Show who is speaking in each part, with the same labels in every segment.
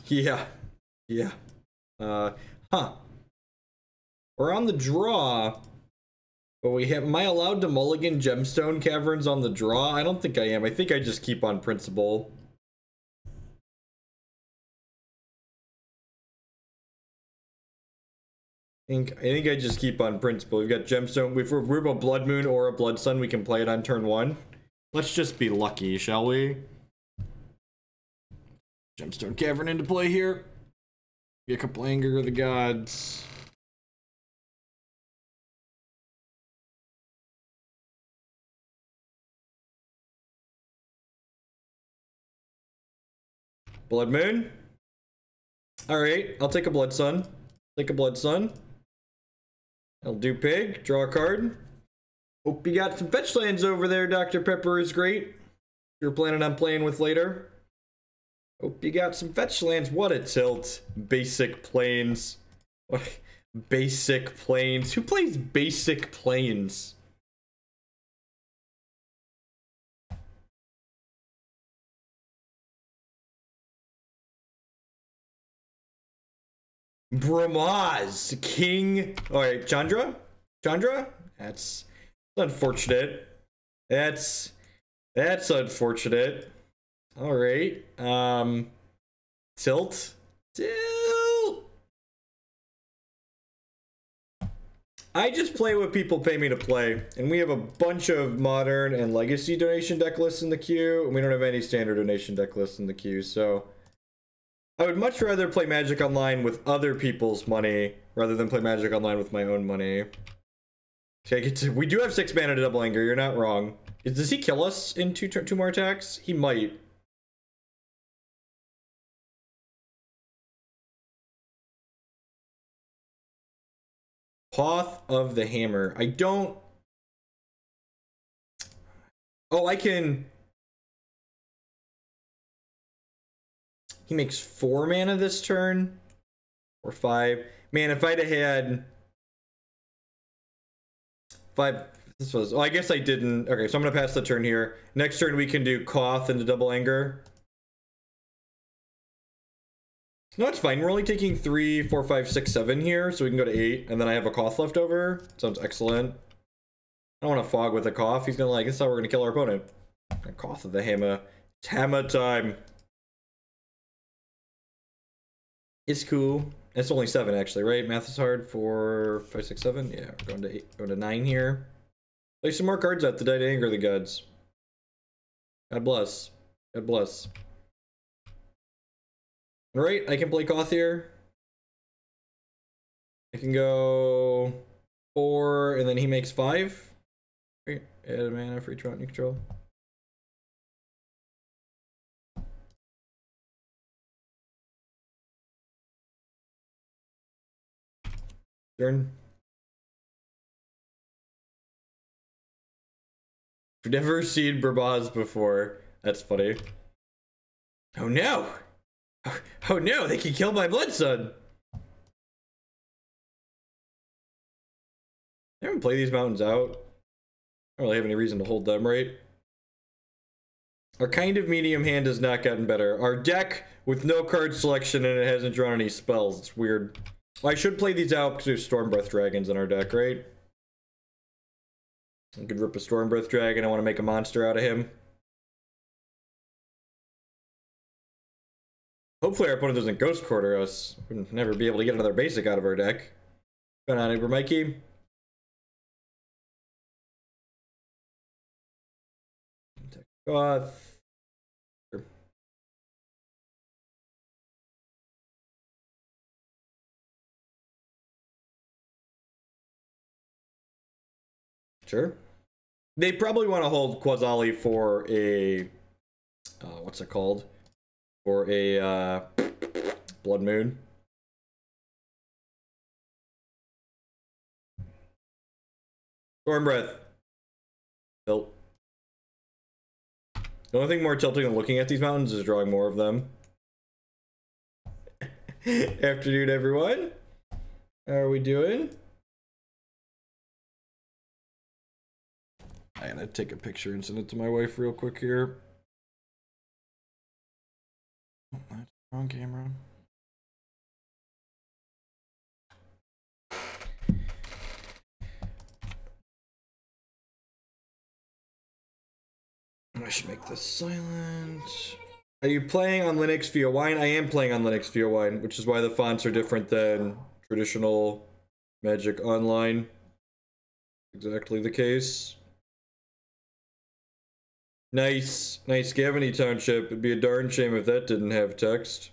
Speaker 1: Yeah. Yeah. Huh. We're on the draw. But we have, am I allowed to mulligan Gemstone Caverns on the draw? I don't think I am. I think I just keep on principle. I think I just keep on principle. We've got Gemstone. If we're a Blood Moon or a Blood Sun, we can play it on turn 1. Let's just be lucky, shall we? Gemstone Cavern into play here. Get a couple Anger of the Gods. Blood Moon. Alright, I'll take a Blood Sun. Take a Blood Sun. I'll do Pig. Draw a card. Hope you got some fetch lands over there, Dr. Pepper is great. You're planning on playing with later. Hope you got some fetch lands. What a tilt. Basic Plains. What? Basic Plains. Who plays Basic Plains? Brahmaz. King. Alright, Chandra? Chandra? That's unfortunate. That's unfortunate. Alright. Tilt. Tilt. I just play what people pay me to play, and we have a bunch of modern and legacy donation deck lists in the queue, and we don't have any standard donation deck lists in the queue, so I would much rather play Magic Online with other people's money rather than play Magic Online with my own money. Okay, we do have 6 mana to double anger, you're not wrong. Does he kill us in two more attacks? He might. Koth of the Hammer. I don't... Oh, I can... He makes 4 mana this turn. Or 5. Man, if I'd have had... 5... This was... Oh, I guess I didn't... Okay, so I'm gonna pass the turn here. Next turn we can do Koth into double anger. No, it's fine. We're only taking 3, 4, 5, 6, 7 here, so we can go to 8, and then I have a Koth left over. Sounds excellent. I don't want to fog with a Koth. He's gonna like, this is how we're gonna kill our opponent. A Koth of the Hammer. It's hammer time. It's cool. It's only 7 actually, right? Math is hard. 4, 5, 6, 7. Yeah, we're going to 8, going to 9 here. Play some more cards out to die to anger the gods. God bless. God bless. Alright, I can play Koth here. I can go 4, and then he makes 5. Right, add a mana for each round you control. Turn. I've never seen Brahmaz before. That's funny. Oh no! Oh no, they can kill my Blood Sun! I haven't played these mountains out. I don't really have any reason to hold them, right? Our kind of medium hand has not gotten better. Our deck with no card selection and it hasn't drawn any spells. It's weird. Well, I should play these out because we have Stormbreath Dragons in our deck, right? I could rip a Stormbreath Dragon. I want to make a monster out of him. Hopefully our opponent doesn't Ghost Quarter us. We'll never be able to get another basic out of our deck. Going on, Uber Mikey. Koth. Sure. They probably want to hold Quasali for a... what's it called? For a, Blood Moon. Stormbreath. Tilt. The only thing more tilting than looking at these mountains is drawing more of them. Afternoon, everyone. How are we doing? I gotta take a picture and send it to my wife real quick here. Oh, that's the wrong camera. I should make this silent. Are you playing on Linux via Wine? I am playing on Linux via Wine, which is why the fonts are different than traditional Magic Online. Exactly the case. Nice. Nice Gavany Township. It'd be a darn shame if that didn't have text.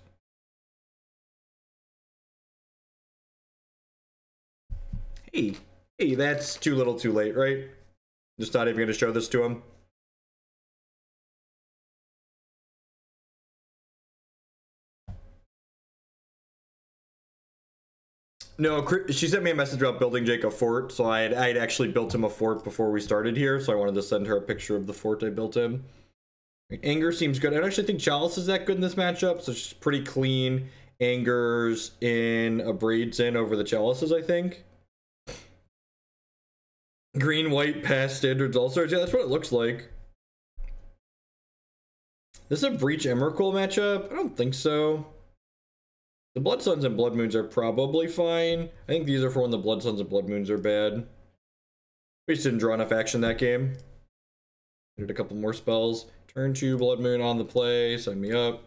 Speaker 1: Hey, that's too little too late, right? Just not even going to show this to him. No, she sent me a message about building Jake a fort, so I had actually built him a fort before we started here, so I wanted to send her a picture of the fort I built him. Anger seems good. I don't actually think Chalice is that good in this matchup, so it's just pretty clean. Anger's in, Abrade's in over the Chalices, I think. Green, white, past standards, all sorts. Yeah, that's what it looks like. This is a Breach Emrakul matchup? I don't think so. The Blood Suns and Blood Moons are probably fine. I think these are for when the Blood Suns and Blood Moons are bad. We just didn't draw enough action that game. Did a couple more spells. Turn 2 Blood Moon on the play. Sign me up.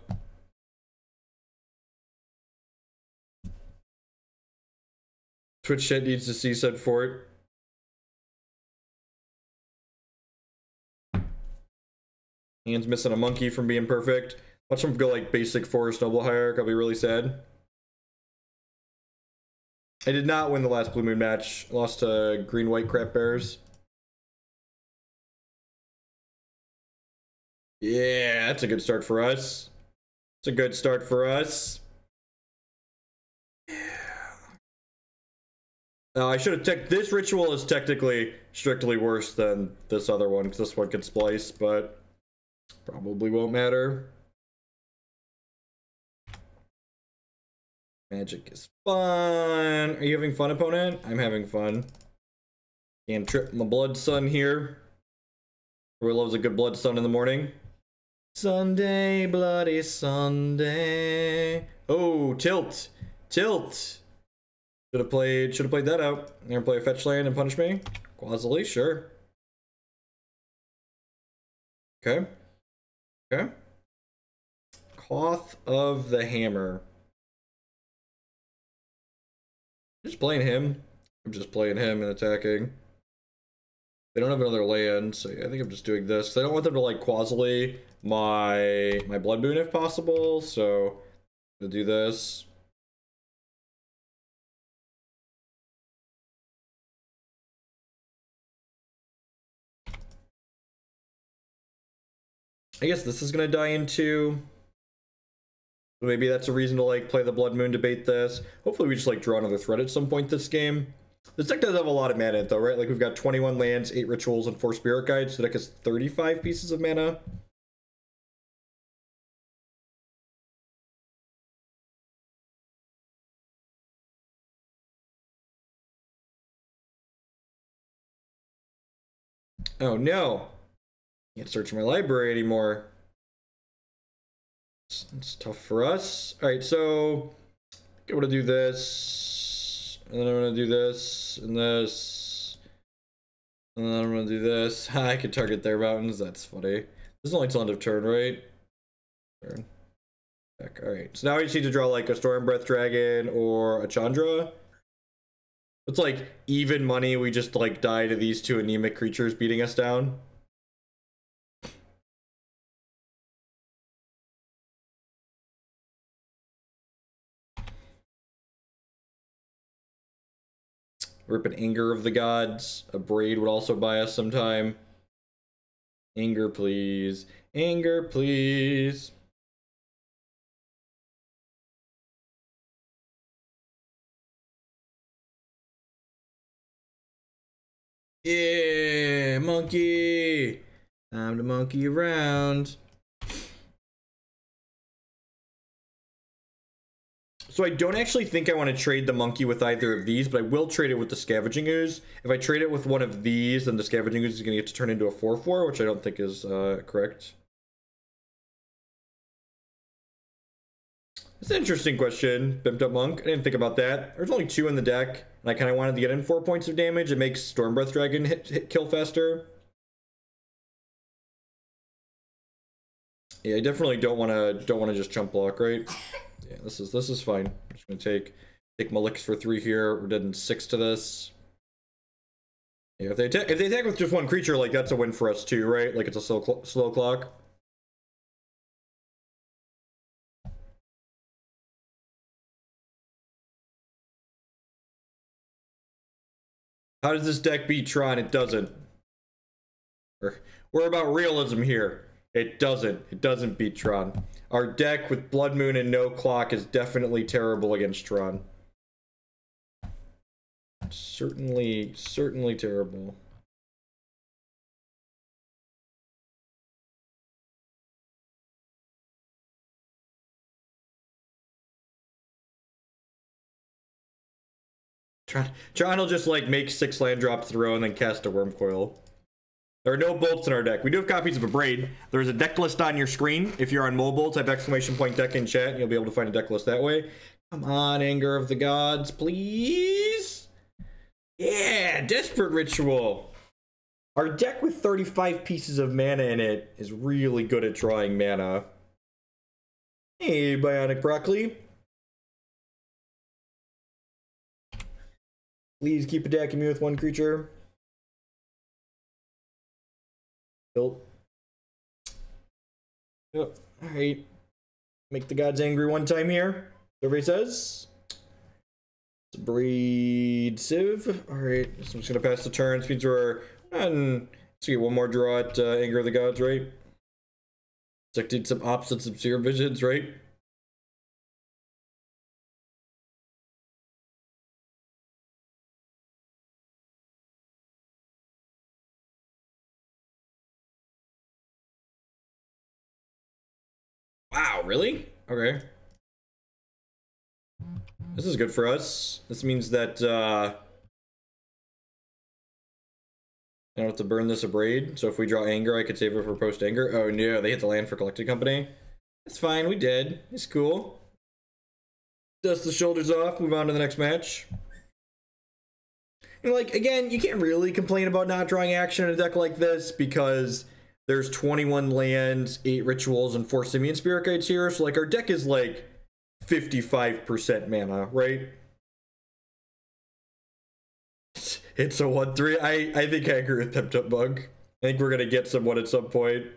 Speaker 1: Twitch chat needs to see said fort. Ian's missing a monkey from being perfect. Watch him go like basic Forest Noble Hierarch. I'll be really sad. I did not win the last Blue Moon match. I lost to Green-White Crap Bears. Yeah, that's a good start for us. It's a good start for us. I should have checked. This ritual is technically strictly worse than this other one, because this one could splice, but probably won't matter. Magic is fun. Are you having fun, opponent? I'm having fun. Can't trip my Blood Sun here. Everyone loves a good Blood Sun in the morning. Sunday, bloody Sunday. Oh, tilt. Tilt. Should have played that out. You're gonna play a fetch land and punish me? Quasily, sure. Okay. Okay. Koth of the Hammer. Just playing him. I'm just playing him and attacking. They don't have another land, so yeah, I think I'm just doing this. I don't want them to like quasily my Blood Moon if possible, so I'm gonna do this. I guess this is gonna die in 2. Maybe that's a reason to like play the Blood Moon, debate this. Hopefully we just like draw another threat at some point this game. This deck does have a lot of mana in it though, right? Like we've got 21 lands, 8 rituals, and 4 spirit guides. So the deck has 35 pieces of mana. Oh no. Can't search my library anymore. It's tough for us. Alright, so I'm gonna do this. And then I'm gonna do this and this. And then I'm gonna do this. I can target their mountains, that's funny. This is only till end of turn, right? Turn. Alright, so now we just need to draw like a Stormbreath Dragon or a Chandra. It's like even money, we just like die to these 2 anemic creatures beating us down. Rip an Anger of the Gods. A Braid would also buy us some time. Anger, please. Anger, please. Yeah, monkey. Time to monkey around. So I don't actually think I want to trade the monkey with either of these, but I will trade it with the Scavenging Ooze. If I trade it with one of these, then the Scavenging Ooze is going to get to turn into a 4/4, which I don't think is correct. It's an interesting question, Bimped Up Monk. I didn't think about that. There's only 2 in the deck, and I kind of wanted to get in 4 points of damage. It makes Stormbreath Dragon hit kill faster. Yeah, I definitely don't want to just chump block, right? Yeah, this is fine. I'm just gonna take my licks for 3 here. We're dead 6 to this. Yeah, if they attack with just 1 creature, like that's a win for us too, right? Like it's a slow clock. How does this deck beat Tron? It doesn't. We're about realism here. It doesn't. It doesn't beat Tron. Our deck with Blood Moon and no clock is definitely terrible against Tron. Certainly terrible. Tron will just like make 6 land drops throw and then cast a Worm Coil. There are no bolts in our deck. We do have copies of a Braid. There's a deck list on your screen. If you're on mobile, type !deck in chat and you'll be able to find a deck list that way. Come on, Anger of the Gods, please. Yeah, Desperate Ritual. Our deck with 35 pieces of mana in it is really good at drawing mana. Hey, Bionic Broccoli. Please keep attacking me with 1 creature. Built. Yep. Alright. Make the gods angry 1 time here. Everybody says. It's a Breed Civ. Alright. So I'm just gonna pass the turn. Speeds are on. Let's get 1 more draw at Anger of the Gods, right? Detected some opposites of Seer Visions, right? Wow, really? Okay. This is good for us. This means that I don't have to burn this a Braid. So if we draw Anger, I could save it for post Anger. Oh no, they hit the land for Collected Company. It's fine, we did. It's cool. Dust the shoulders off, move on to the next match. And like, again, you can't really complain about not drawing action in a deck like this because there's 21 lands, 8 rituals, and 4 Simian Spirit Guides here. So like our deck is like 55% mana, right? It's a 1-3. I think I agree with Pipped Up Bug. I think we're gonna get someone at some point.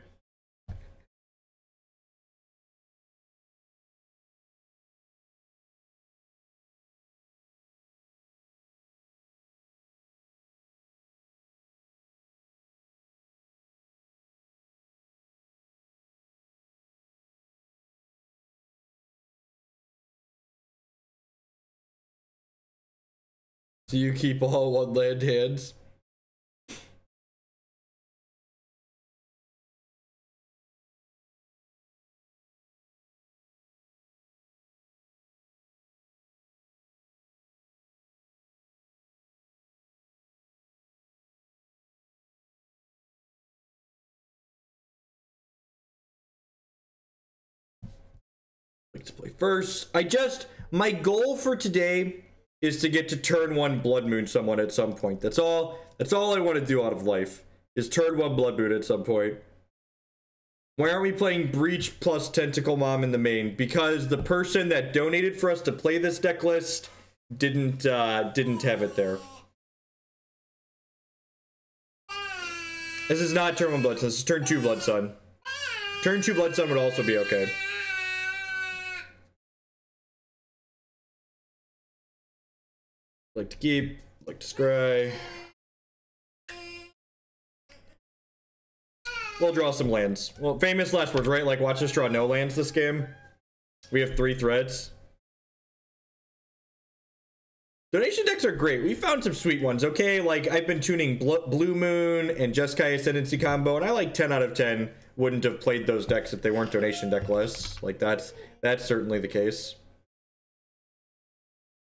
Speaker 1: Do you keep all 1 land hands? Like to play first. My goal for today is to get to turn 1 Blood Moon someone at some point. That's all I want to do out of life, is turn 1 Blood Moon at some point. Why aren't we playing Breach plus Tentacle Mom in the main? Because the person that donated for us to play this deck list didn't have it there. This is not turn 1 Blood Sun, this is turn 2 Blood Sun. Turn 2 Blood Sun would also be okay. Like to keep, like to scry. We'll draw some lands. Well, famous last words, right? Like, watch us draw no lands this game. We have 3 threads. Donation decks are great. We found some sweet ones, okay? Like, I've been tuning Blue Moon and Jeskai Ascendancy combo, and I like 10 out of 10 wouldn't have played those decks if they weren't donation deck lists. Like, that's certainly the case.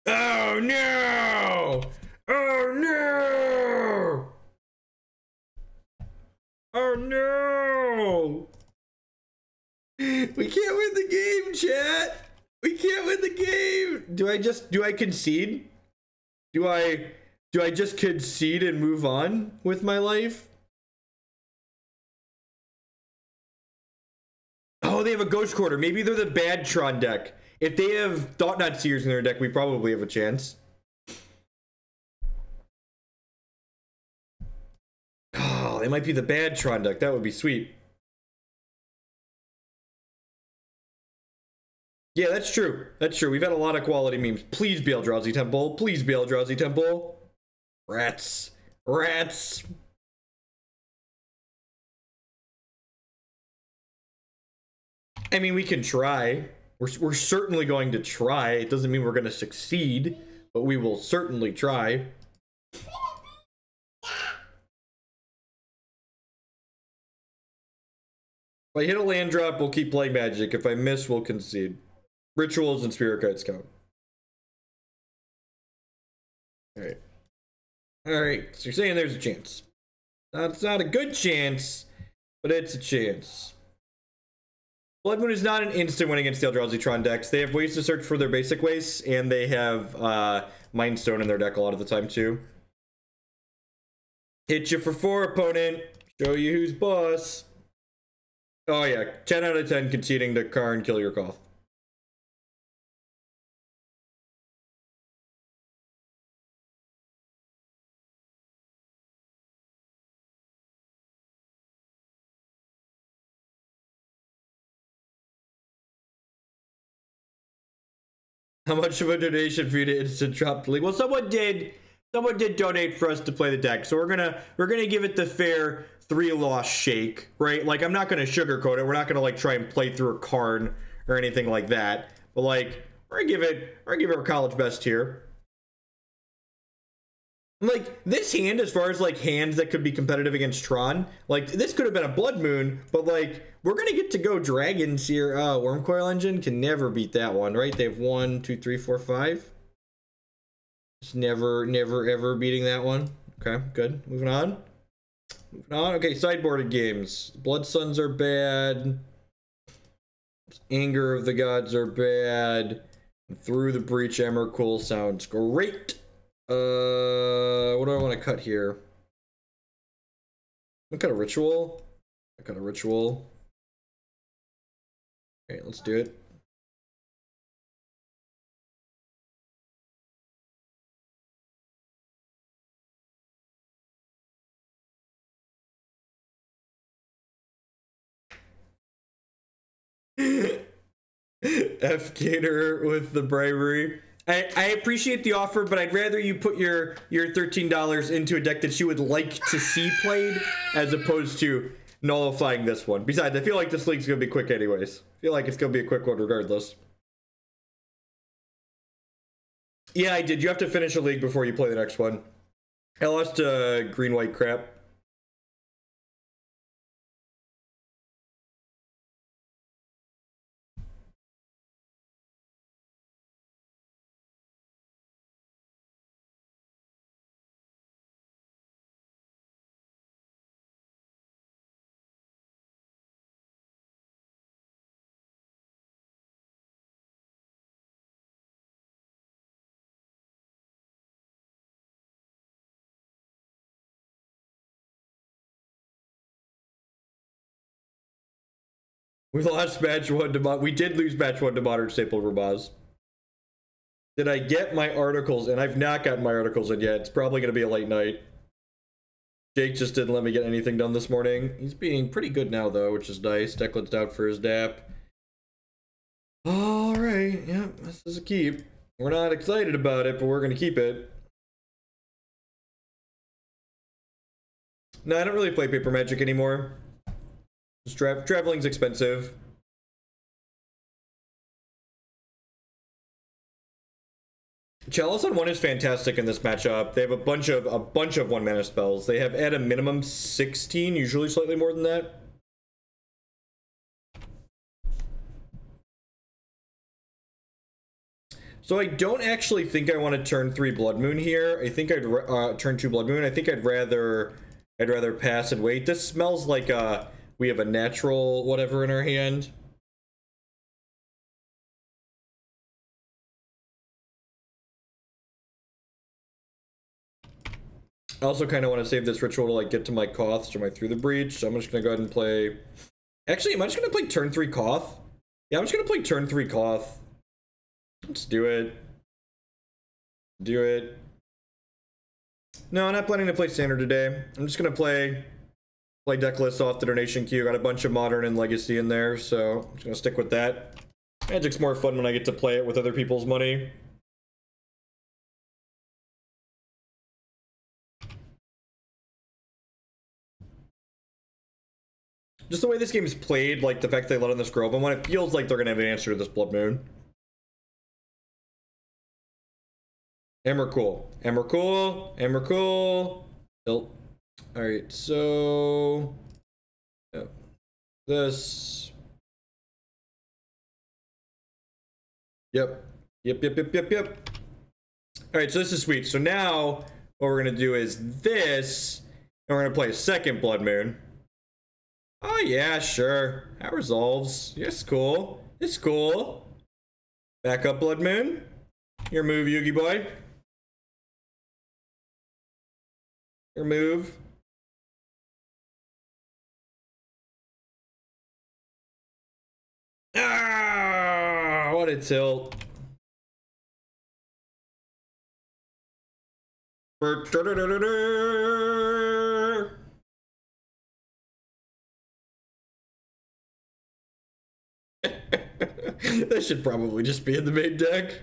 Speaker 1: Oh no! Oh no! Oh no! We can't win the game, chat! We can't win the game! Do I concede? Do I just concede and move on with my life? Oh, they have a Ghost Quarter. Maybe they're the bad Tron deck. If they have Thought Knot Seers in their deck, we probably have a chance. Oh, they might be the bad Tron deck. That would be sweet. Yeah, that's true. That's true. We've had a lot of quality memes. Please be Eldrazi Temple. Please be Eldrazi Temple. Rats. Rats. I mean, we can try. We're certainly going to try. It doesn't mean we're going to succeed, but we will certainly try. If I hit a land drop, we'll keep playing Magic. If I miss, we'll concede. Rituals and Spirit Guides count. Alright. Alright, so you're saying there's a chance. It's not a good chance, but it's a chance. Blood Moon is not an instant win against the Eldrazi Tron decks. They have ways to search for their basic wastes, and they have Mind Stone in their deck a lot of the time, too. Hit you for 4, opponent. Show you who's boss. Oh, yeah. 10 out of 10 conceding to Karn, kill your Koth. How much of a donation for you to instant drop the league? Well, someone did donate for us to play the deck, so we're gonna give it the fair 3-loss shake, right? Like, I'm not gonna sugarcoat it. We're not gonna like try and play through a Karn or anything like that. But like, we're gonna give it our college best here. Like, this hand, as far as like hands that could be competitive against Tron, like this could have been a Blood Moon, but like we're gonna get to go dragons here. Wormcoil Engine can never beat that one, right? They have 1, 2, 3, 4, 5. Just never ever beating that one. Okay, good. Moving on. Okay, sideboarded games. Blood Suns are bad. Anger of the Gods are bad. Through the Breach Emrakul sounds great. What do I want to cut here? I'm gonna cut a ritual. I cut a ritual. Okay, let's do it. F Gator with the bravery. I appreciate the offer, but I'd rather you put your $13 into a deck that you would like to see played, as opposed to nullifying this one. Besides, I feel like this league's gonna be quick anyways. I feel like it's gonna be a quick one regardless. Yeah, I did. You have to finish a league before you play the next one. I lost green-white crap. We lost match 1 to we did lose match 1 to Modern Staple Ramaz. Did I get my articles in? I've not gotten my articles in yet. It's probably going to be a late night. Jake just didn't let me get anything done this morning. He's being pretty good now, though, which is nice. Declan's out for his DAP. Alright, yeah, this is a keep. We're not excited about it, but we're going to keep it. No, I don't really play Paper Magic anymore. Traveling's expensive. Chalice on 1 is fantastic in this matchup. They have a bunch of 1-mana spells. They have at a minimum 16, usually slightly more than that. So I don't actually think I want to turn 3 Blood Moon here. I think I'd turn 2 Blood Moon. I think I'd rather pass and wait. This smells like we have a natural whatever in our hand. I also kind of want to save this ritual to like get to my Koths or my Through the Breach, so I'm just gonna go ahead and play Actually, am I just gonna play turn 3 Koth? Yeah, I'm just gonna play turn 3 Koth. Let's do it. Do it. No, I'm not planning to play standard today. I'm just gonna play deck lists off the donation queue. Got a bunch of modern and legacy in there, so I'm just gonna stick with that. Magic's more fun when I get to play it with other people's money. Just the way this game is played, like the fact they let in this Grove, and when it feels like they're gonna have an answer to this Blood Moon. Emrakul. Emrakul. Emrakul. Tilt. Alright, so... Yep. This. Yep. Yep. Alright, so this is sweet. So now, what we're gonna do is this, and we're gonna play a second Blood Moon. Oh yeah, sure. That resolves. Yes, cool. It's cool. Back up, Blood Moon. Your move, Yugi boy. Your move. Ah, what a tilt. That should probably just be in the main deck.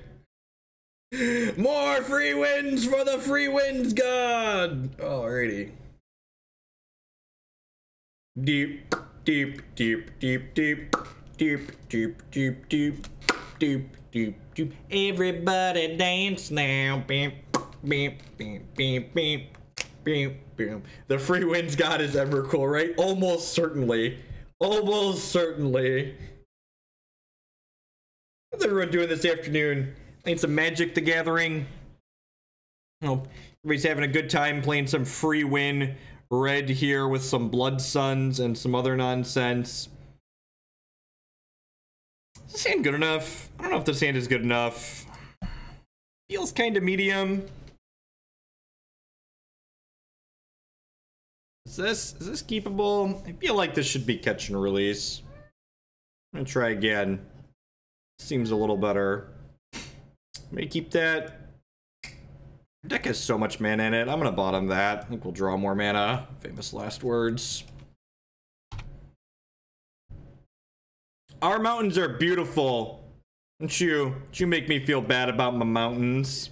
Speaker 1: More free wins for the free wins god. Alrighty. Deep. Everybody dance now. The free wins god is Emrakul, right? Almost certainly. Almost certainly. What's everyone doing this afternoon? Playing some Magic the Gathering. Oh, everybody's having a good time playing some free win red here with some Blood Suns and some other nonsense. Is this hand good enough? I don't know if this hand is good enough. Feels kind of medium. Is this keepable? I feel like this should be catch and release. I'm gonna try again. Seems a little better. May keep that. Deck has so much mana in it. I'm gonna bottom that. I think we'll draw more mana. Famous last words. Our mountains are beautiful. Don't you make me feel bad about my mountains.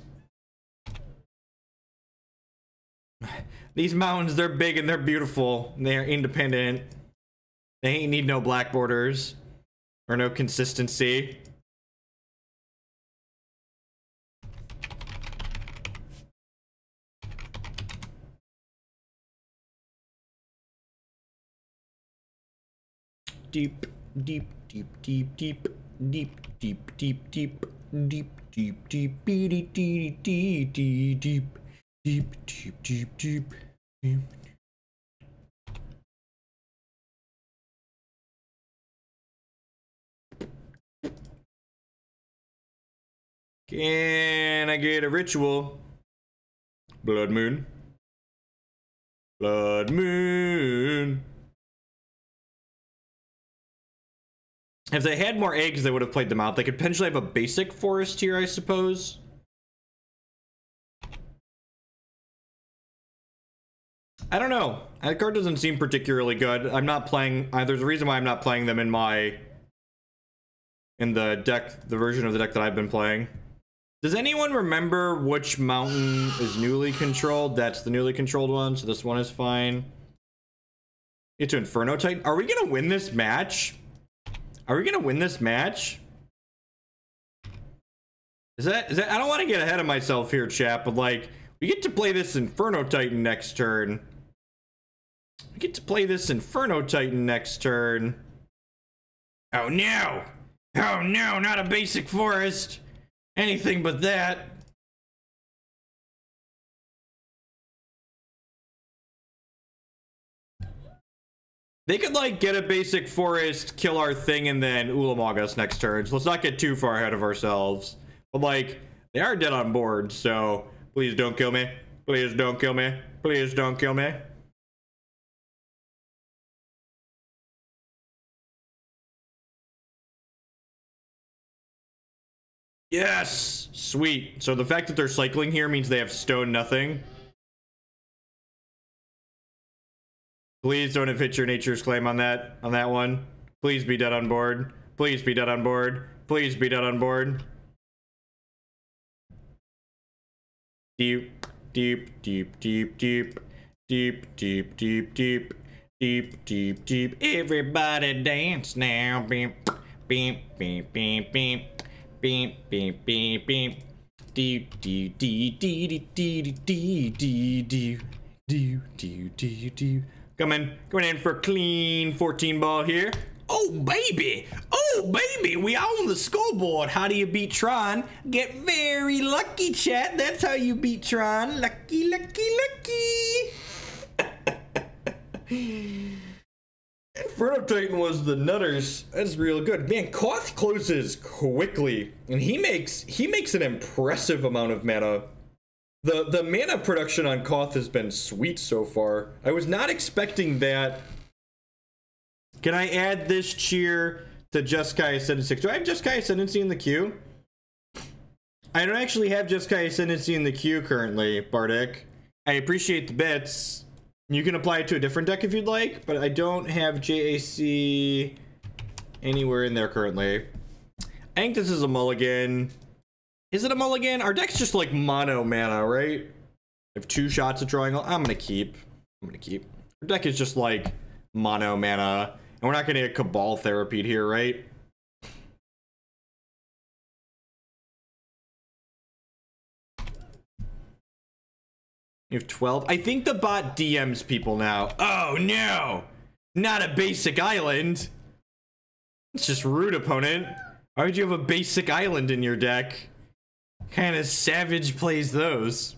Speaker 1: These mountains, they're big and they're beautiful. They're independent. They ain't need no black borders or no consistency. Deep. Can I get a ritual? Blood Moon. Blood Moon. If they had more eggs, they would have played them out. They could potentially have a basic forest here, I suppose. I don't know. That card doesn't seem particularly good. I'm not playing... there's a reason why I'm not playing them in the deck, the version of the deck that I've been playing. Does anyone remember which mountain is newly controlled? That's the newly controlled one, so this one is fine. Get to Inferno Titan. Are we gonna win this match? Are we gonna win this match? Is that I don't want to get ahead of myself here, chat, but like, we get to play this Inferno Titan next turn. We get to play this Inferno Titan next turn. Oh no! Oh no, not a basic forest! Anything but that. They could, like, get a basic forest, kill our thing, and then Ulamog us next turn. So let's not get too far ahead of ourselves. But, like, they are dead on board, so please don't kill me. Please don't kill me. Please don't kill me. Yes! Sweet. So the fact that they're cycling here means they have stone nothing. Please don't have hit your nature's claim on that one. Please be dead on board. Please be dead on board. Please be dead on board. Deep, deep, deep, deep, deep, deep, deep, deep, deep, deep, deep, deep. Everybody dance now. Beep, beep, beep, beep, beep, beep, beep, beep, beep. Deep, deep, deep, deep, deep, deep, deep, deep, deep, deep, deep, deep. Coming in for a clean 14 ball here. Oh baby, we on the scoreboard. How do you beat Tron? Get very lucky, chat. That's how you beat Tron. Lucky, lucky, lucky. Inferno Titan was the nutters. That's real good. Man, Koth closes quickly, and he makes an impressive amount of mana. The mana production on Koth has been sweet so far. I was not expecting that. Can I add this cheer to Jeskai Ascendancy? Do I have Jeskai Ascendancy in the queue? I don't actually have Jeskai Ascendancy in the queue currently, Bardic. I appreciate the bits. You can apply it to a different deck if you'd like, but I don't have JAC anywhere in there currently. I think this is a mulligan. Is it a mulligan? Our deck's just like mono mana, right? I have 2 shots at drawing. I'm gonna keep. Our deck is just like mono mana, and we're not gonna get Cabal Therapied here, right? You have 12. I think the bot DMs people now. Oh no, not a basic island. It's just rude, opponent. Why would you have a basic island in your deck? Kind of savage plays those.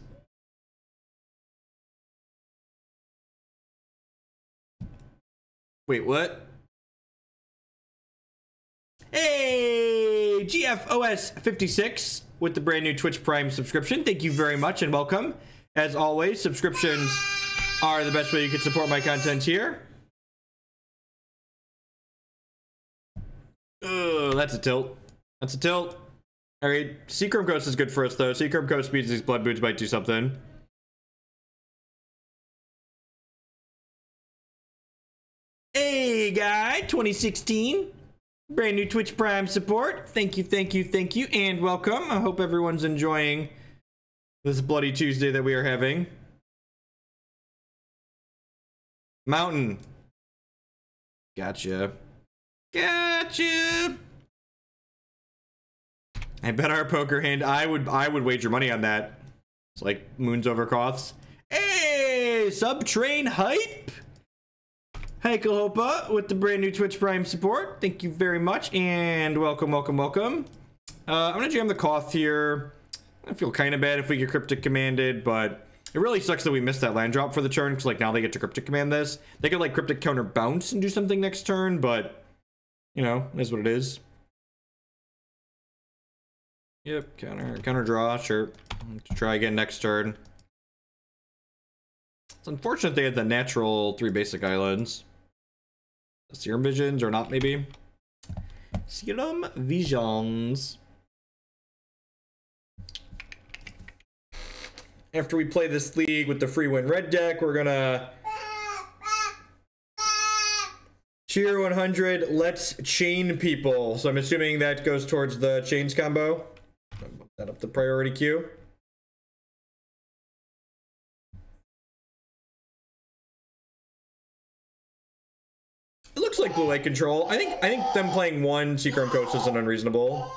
Speaker 1: Wait, what? Hey, GFOS56 with the brand new Twitch Prime subscription. Thank you very much and welcome. As always, subscriptions are the best way you can support my content here. Ugh, that's a tilt. That's a tilt. All right, Seachrome Coast is good for us, though. Seachrome Coast means these Blood Boots might do something. Hey, guy, 2016. Brand new Twitch Prime support. Thank you, thank you, thank you, and welcome. I hope everyone's enjoying this Bloody Tuesday that we are having. Mountain. Gotcha. Gotcha. I bet our poker hand, I would wager money on that. It's like moons over Koths. Hey, Subtrain Hype. Heikelhopa with the brand new Twitch Prime support. Thank you very much and welcome, welcome, welcome. I'm gonna jam the Koth here. I feel kind of bad if we get Cryptic Commanded, but it really sucks that we missed that land drop for the turn, because like now they get to Cryptic Command this. They could like Cryptic Counter Bounce and do something next turn, but you know, it is what it is. Yep, counter draw, sure. Try again next turn. It's unfortunate they had the natural 3 basic islands. Serum Visions or not, maybe? Serum Visions. After we play this league with the free win red deck, we're gonna cheer 100. Let's chain people. So I'm assuming that goes towards the chains combo. Bump that up the priority queue. It looks like blue light control. I think them playing 1 Seachrome Coast isn't unreasonable.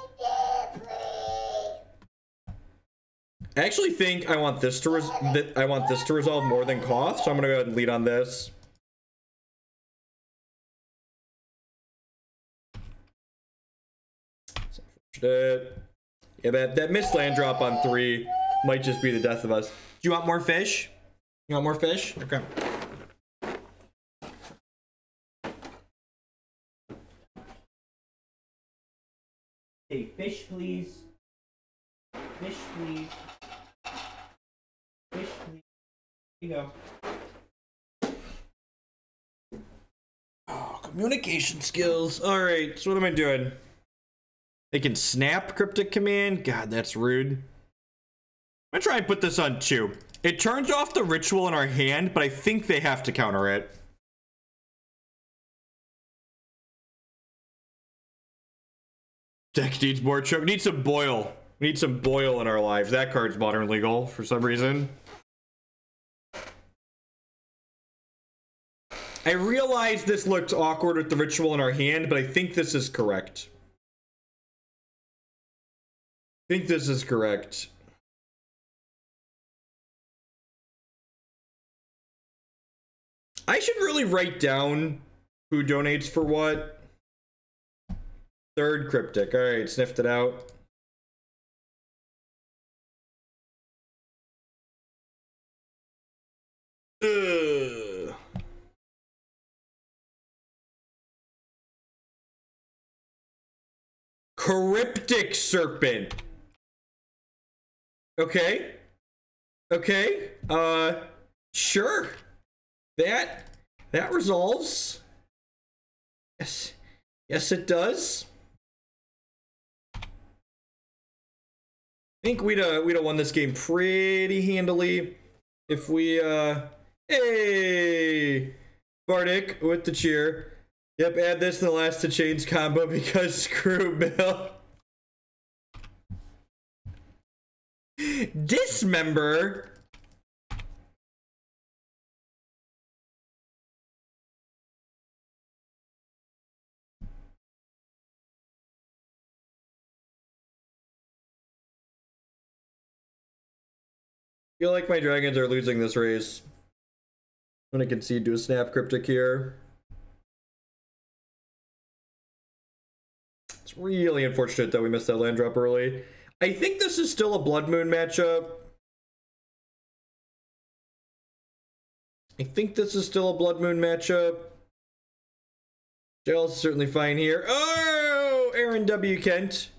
Speaker 1: I actually think I want this to resolve more than Koth, so I'm gonna go ahead and lead on this. Yeah, that missed land drop on 3 might just be the death of us. Do you want more fish? You want more fish? Okay. Hey, fish, please. Fish, please. Fish, please. Here you go. Oh, communication skills. All right, so what am I doing? They can snap Cryptic Command. God, that's rude. I'm gonna try and put this on 2. It turns off the ritual in our hand, but I think they have to counter it. Deck needs more choke. Need some boil. We need some boil in our lives. That card's modern legal for some reason. I realize this looks awkward with the ritual in our hand, but I think this is correct. I think this is correct. I should really write down who donates for what. 3rd Cryptic. All right, sniffed it out. Cryptic Serpent. Okay. Okay. Sure. That resolves. Yes. Yes, it does. I think we'd have won this game pretty handily if we hey, Bardic with the cheer. Yep, add this to the last to chains combo because screw Bill. Dismember. I feel like my dragons are losing this race. I'm gonna concede to a snap Cryptic here. It's really unfortunate that we missed that land drop early. I think this is still a Blood Moon matchup. Chalice is certainly fine here. Oh, Aaron W. Kent.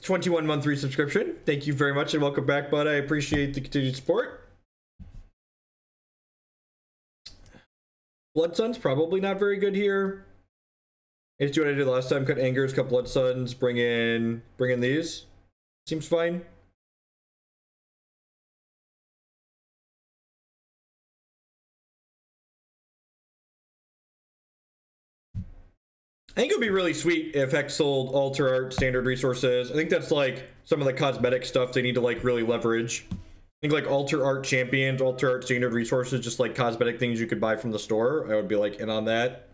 Speaker 1: 21-month resubscription. Thank you very much and welcome back, bud. I appreciate the continued support. Blood Sun's probably not very good here. I just do what I did last time. Cut Angers, cut Blood Suns, bring in these. Seems fine. I think it would be really sweet if Hex sold Alter Art standard resources. I think that's like some of the cosmetic stuff they need to like really leverage. I think like Alter Art champions, Alter Art standard resources, just like cosmetic things you could buy from the store. I would be like in on that.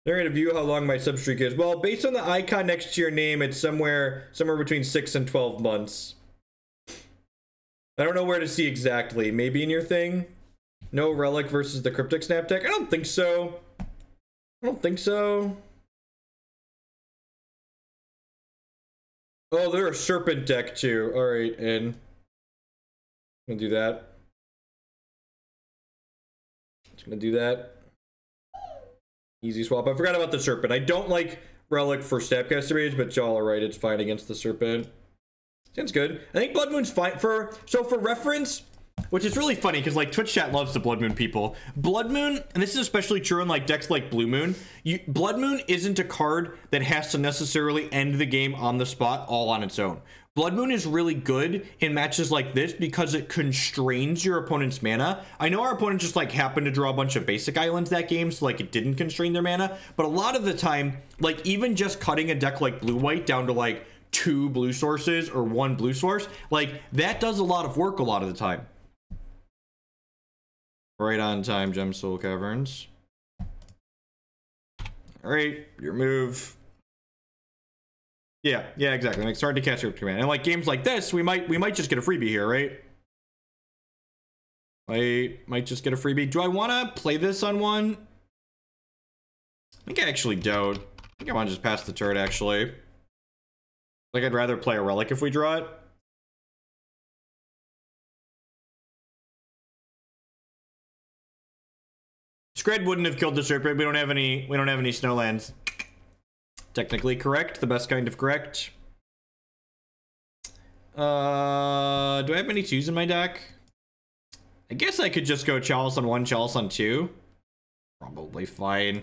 Speaker 1: They're going to view how long my sub streak is. Well, based on the icon next to your name, it's somewhere between 6 and 12 months. I don't know where to see exactly. Maybe in your thing? No Relic versus the Cryptic Snap deck? I don't think so. Oh, they're a Serpent deck too. All right, and I'm gonna do that. Just gonna do that. Easy swap. I forgot about the Serpent. I don't like Relic for Snapcaster Mage, but y'all are right. It's fine against the Serpent. Sounds good. I think Blood Moon's fine for reference, which is really funny because like Twitch chat loves the Blood Moon people. Blood Moon, and this is especially true in like decks like Blue Moon, Blood Moon isn't a card that has to necessarily end the game on the spot all on its own. Blood Moon is really good in matches like this because it constrains your opponent's mana. I know our opponent just like happened to draw a bunch of basic islands that game, so like it didn't constrain their mana, but a lot of the time, like even just cutting a deck like Blue-White down to like 2 blue sources or 1 blue source, like that does a lot of work a lot of the time. Right on time, Gemstone Caverns. All right, your move. Yeah, exactly. Like, it's hard to catch your command. And like games like this, we might just get a freebie here, right? Might just get a freebie. Do I want to play this on one? I think I actually don't. I think I want to just pass the turn, actually. Like, I'd rather play a Relic if we draw it. Scred wouldn't have killed the Serpent. We don't have any snowlands. Technically correct. The best kind of correct. Do I have any 2s in my deck? I guess I could just go Chalice on 1, Chalice on 2. Probably fine.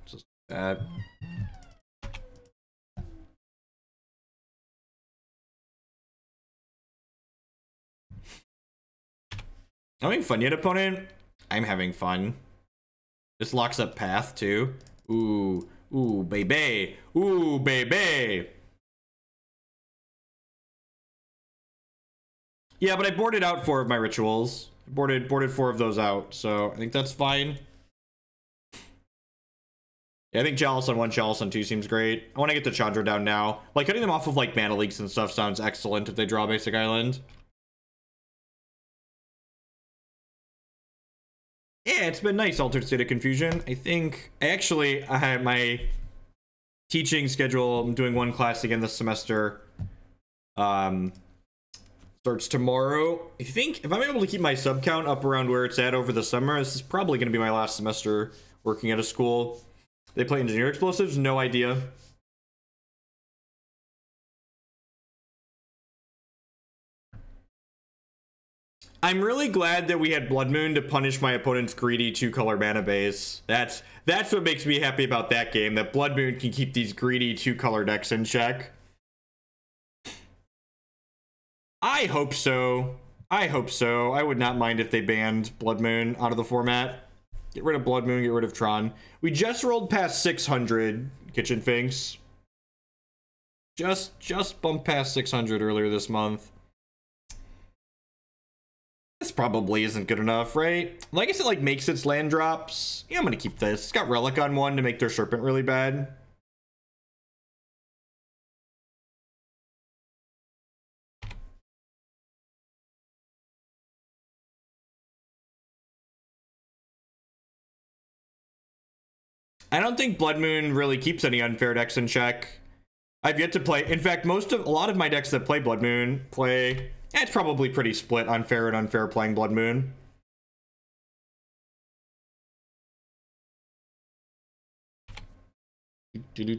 Speaker 1: Just that. Having fun yet, opponent? I'm having fun. This locks up path too. Ooh, ooh, baby. Ooh, baby. Yeah, but I boarded out 4 of my rituals. Boarded 4 of those out, so I think that's fine. Yeah, I think Chalice on 1, Chalice on 2 seems great. I want to get the Chandra down now. Like, cutting them off of, like, mana leaks and stuff sounds excellent if they draw basic island. Yeah, it's been nice, Altered State of Confusion. I think, I have my teaching schedule. I'm doing 1 class again this semester. Starts tomorrow. I think if I'm able to keep my sub count up around where it's at over the summer, this is probably going to be my last semester working at a school. They play engineer explosives? No idea. I'm really glad that we had Blood Moon to punish my opponent's greedy 2-color mana base. That's what makes me happy about that game, that Blood Moon can keep these greedy 2-color decks in check. I hope so. I hope so. I would not mind if they banned Blood Moon out of the format. Get rid of Blood Moon, get rid of Tron. We just rolled past 600, Kitchen Finks. Just bumped past 600 earlier this month. This probably isn't good enough, right? Like I said, like, makes its land drops. Yeah, I'm gonna keep this. It's got Relic on 1 to make their Serpent really bad. I don't think Blood Moon really keeps any unfair decks in check. I've yet to play. In fact, a lot of my decks that play Blood Moon play. It's probably pretty split on fair and unfair playing Blood Moon. It's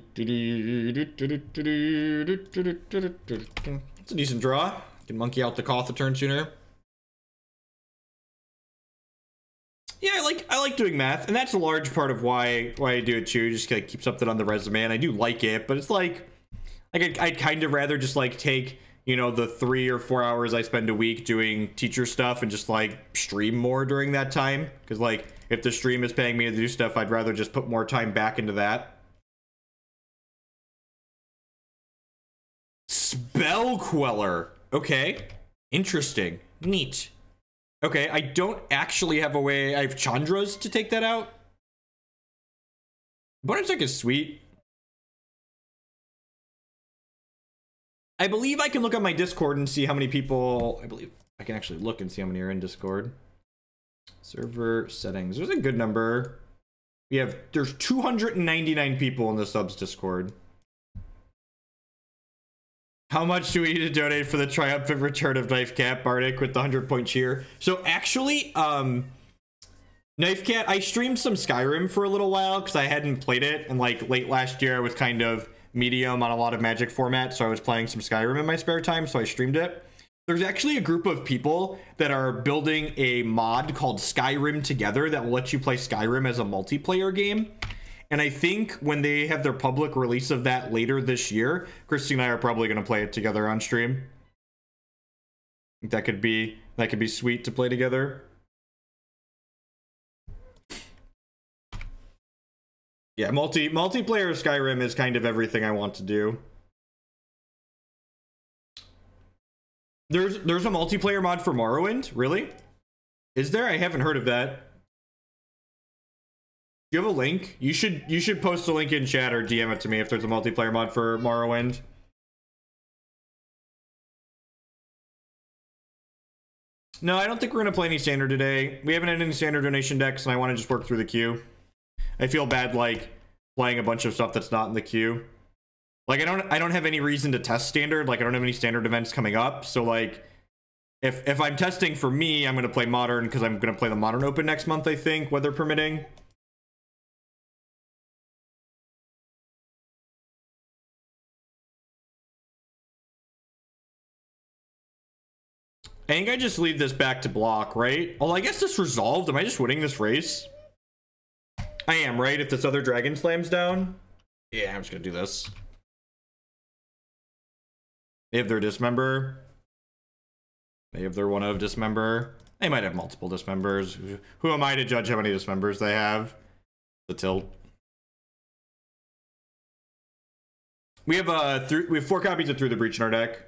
Speaker 1: a decent draw. Can monkey out the Koth a turn sooner. Yeah, I like doing math, and that's a large part of why I do it too. Just like keep something on the resume, and I do like it, but it's like I'd kind of rather just like take, you know, the 3 or 4 hours I spend a week doing teacher stuff and just like stream more during that time. Because like if the stream is paying me to do stuff, I'd rather just put more time back into that. Spell Queller. Okay, interesting, neat. Okay, I don't actually have a way. I have Chandras to take that out. Bonus deck is sweet. I believe I can look on my Discord and see how many people. I believe I can actually look and see how many are in Discord. Server settings. There's a good number. There's 299 people in the subs Discord. How much do we need to donate for the triumphant return of Knife Cat, Bardic, with the 100-point cheer? So actually, Knife Cat, I streamed some Skyrim for a little while because I hadn't played it, and like late last year I was kind of medium on a lot of Magic formats, so I was playing some Skyrim in my spare time, so I streamed it. There's actually a group of people that are building a mod called Skyrim Together that will let you play Skyrim as a multiplayer game. And I think when they have their public release of that later this year, Christy and I are probably going to play it together on stream. I think that could be sweet to play together. Yeah, multiplayer Skyrim is kind of everything I want to do. There's a multiplayer mod for Morrowind, really? Is there? I haven't heard of that. Do you have a link? You should post a link in chat or DM it to me if there's a multiplayer mod for Morrowind. No, I don't think we're gonna play any standard today. We haven't had any standard donation decks, and I want to just work through the queue. I feel bad like playing a bunch of stuff that's not in the queue. Like I don't have any reason to test standard. Like I don't have any standard events coming up. So like if I'm testing for me, I'm gonna play modern because I'm gonna play the Modern Open next month, I think, weather permitting. I think I just leave this back to block, right? Well, I guess this resolved. Am I just winning this race? I am, right? If this other dragon slams down? Yeah, I'm just gonna do this. They have their dismember. They have their one of dismember. They might have multiple dismembers. Who am I to judge how many dismembers they have? The tilt. We have 4 copies of Through the Breach in our deck.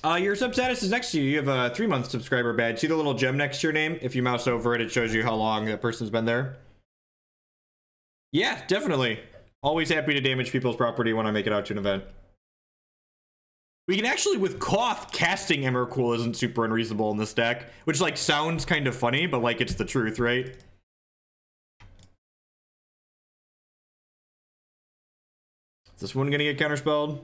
Speaker 1: Your sub status is next to you. You have a 3-month subscriber badge. See the little gem next to your name? If you mouse over it, it shows you how long that person's been there. Yeah, definitely. Always happy to damage people's property when I make it out to an event. We can actually, with Koth, casting Emrakul isn't super unreasonable in this deck, which like sounds kind of funny, but like it's the truth, right? Is this one gonna get counterspelled?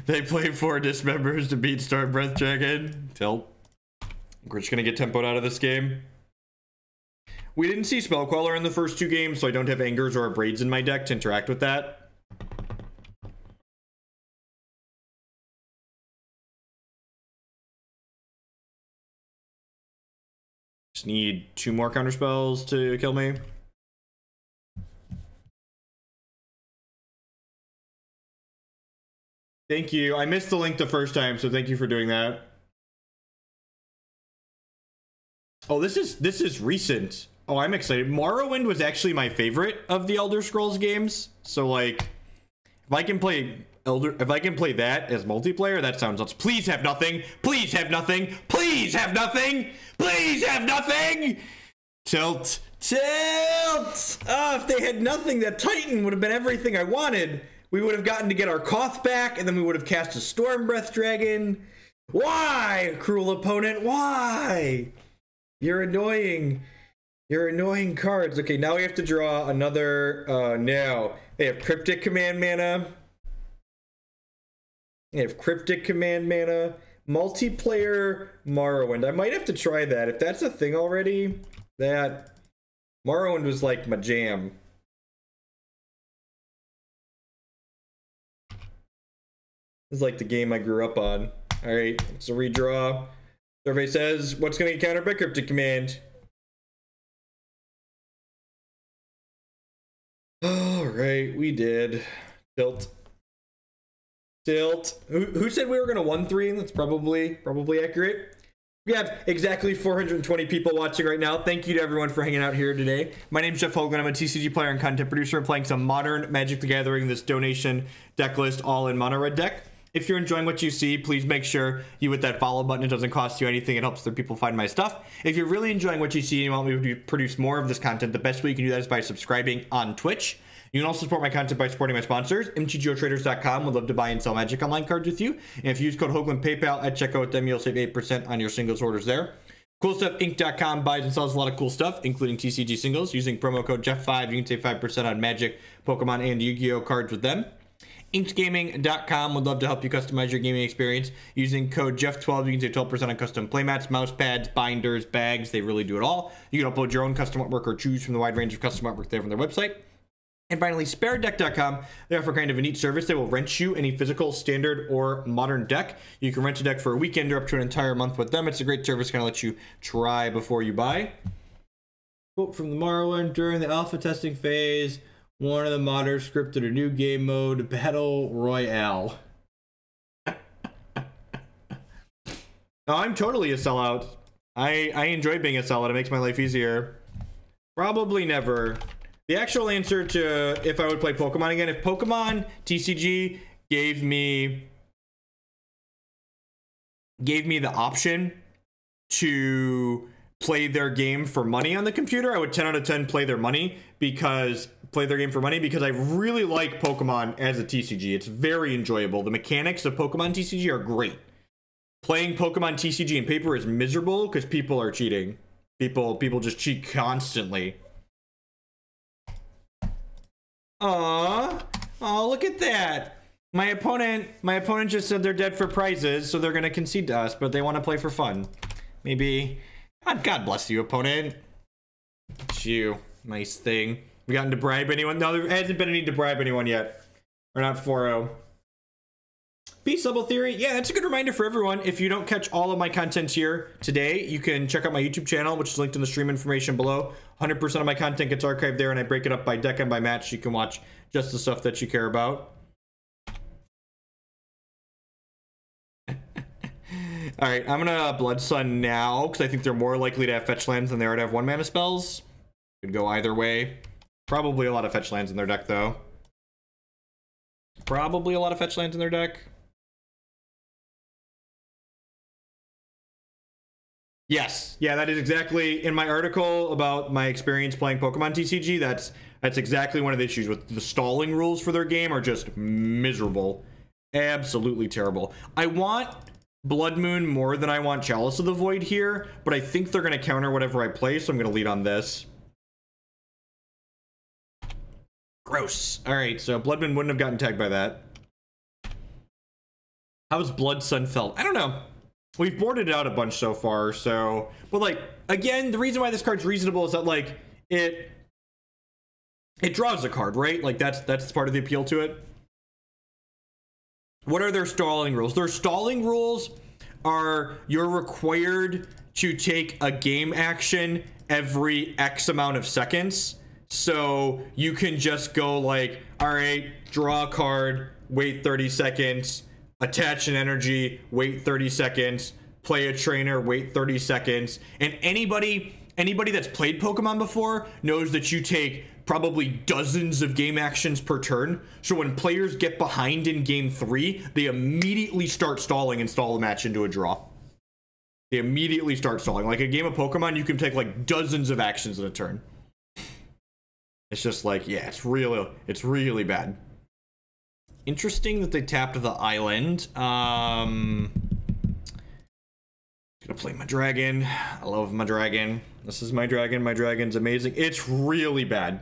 Speaker 1: They play 4 dismembers to beat Stormbreath Dragon. Tilt. We're just gonna get tempoed out of this game. We didn't see Spellqueller in the first 2 games, so I don't have Angers or Braids in my deck to interact with that. Just need 2 more counterspells to kill me. Thank you. I missed the link the first time, so thank you for doing that. Oh, this is recent. Oh, I'm excited. Morrowind was actually my favorite of the Elder Scrolls games. So like, if I can play that as multiplayer, that sounds nuts. Please have nothing. Please have nothing. Please have nothing. Please have nothing. Tilt. Tilt. Oh, if they had nothing, that Titan would have been everything I wanted. We would have gotten to get our Koth back, and then we would have cast a Stormbreath Dragon. Why, cruel opponent? Why? You're annoying. You're annoying cards. Okay, now we have to draw another. No. They have Cryptic Command mana. They have Cryptic Command mana. Multiplayer Morrowind. I might have to try that. If that's a thing already, that Morrowind was like my jam. This is like the game I grew up on. Alright, so redraw. Survey says, what's going to get countered by Cryptic Command? Alright, we did. Tilt. Tilt. Who said we were going to 1-3? That's probably accurate. We have exactly 420 people watching right now. Thank you to everyone for hanging out here today. My name's Jeff Hogan. I'm a TCG player and content producer. I'm playing some modern Magic the Gathering, this donation deck list, all in mono red deck. If you're enjoying what you see, please make sure you hit that follow button. It doesn't cost you anything. It helps other people find my stuff. If you're really enjoying what you see and you want me to produce more of this content, the best way you can do that is by subscribing on Twitch. You can also support my content by supporting my sponsors. MTGOtraders.com would love to buy and sell Magic Online cards with you. And if you use code Hoagland PayPal at checkout with them, you'll save 8% on your singles orders there. CoolStuffInc.com buys and sells a lot of cool stuff, including TCG singles. Using promo code Jeff5, you can save 5% on Magic, Pokemon, and Yu-Gi-Oh cards with them. InkedGaming.com would love to help you customize your gaming experience. Using code Jeff12, you can save 12% on custom playmats, mouse pads, binders, bags. They really do it all. You can upload your own custom artwork or choose from the wide range of custom artwork they have on their website. And finally, SpareDeck.com. They offer kind of a neat service. They will rent you any physical, standard, or modern deck. You can rent a deck for a weekend or up to an entire month with them. It's a great service, kind of let you try before you buy. Quote from the Morrowind: during the alpha testing phase, one of the modders scripted a new game mode, Battle Royale. No, I'm totally a sellout. I enjoy being a sellout. It makes my life easier. Probably never. The actual answer to if I would play Pokemon again, if Pokemon TCG gave me the option to play their game for money on the computer, I would 10 out of 10 play their game for money because I really like Pokemon as a TCG. It's very enjoyable. The mechanics of Pokemon TCG are great. Playing Pokemon TCG in paper is miserable because people are cheating. People just cheat constantly. Aww. Oh, look at that. My opponent just said they're dead for prizes, so they're gonna concede to us, but they want to play for fun. Maybe. God bless you, opponent. It's you. Nice thing. We gotten to bribe anyone? No, there hasn't been any to bribe anyone yet. Or not 4-0. Peace, Double Theory. Yeah, that's a good reminder for everyone. If you don't catch all of my content here today, you can check out my YouTube channel, which is linked in the stream information below. 100% of my content gets archived there, and I break it up by deck and by match. You can watch just the stuff that you care about. All right, I'm gonna Blood Sun now because I think they're more likely to have fetch lands than they are to have 1-mana spells. Could go either way. Probably a lot of fetch lands in their deck, though. Probably a lot of fetch lands in their deck. Yes, yeah, that is exactly in my article about my experience playing Pokemon TCG. That's exactly one of the issues with the stalling rules for their game are just miserable, absolutely terrible. I want Blood Moon more than I want Chalice of the Void here, but I think they're going to counter whatever I play, so I'm going to lead on this. Gross. All right, so Blood Moon wouldn't have gotten tagged by that. How's Blood Sun felt? I don't know. We've boarded it out a bunch so far, so... But, like, again, the reason why this card's reasonable is that, like, it draws a card, right? Like, that's part of the appeal to it. What are their stalling rules? Their stalling rules are you're required to take a game action every X amount of seconds. So you can just go like, all right, draw a card, wait 30 seconds, attach an energy, wait 30 seconds, play a trainer, wait 30 seconds. And anybody that's played Pokemon before knows that you take probably dozens of game actions per turn. So when players get behind in game 3, they immediately start stalling and stall the match into a draw. They immediately start stalling. Like a game of Pokemon, you can take like dozens of actions in a turn. It's just like, yeah, it's really bad. Interesting that they tapped the island. Gonna play my dragon. I love my dragon. This is my dragon. My dragon's amazing. It's really bad.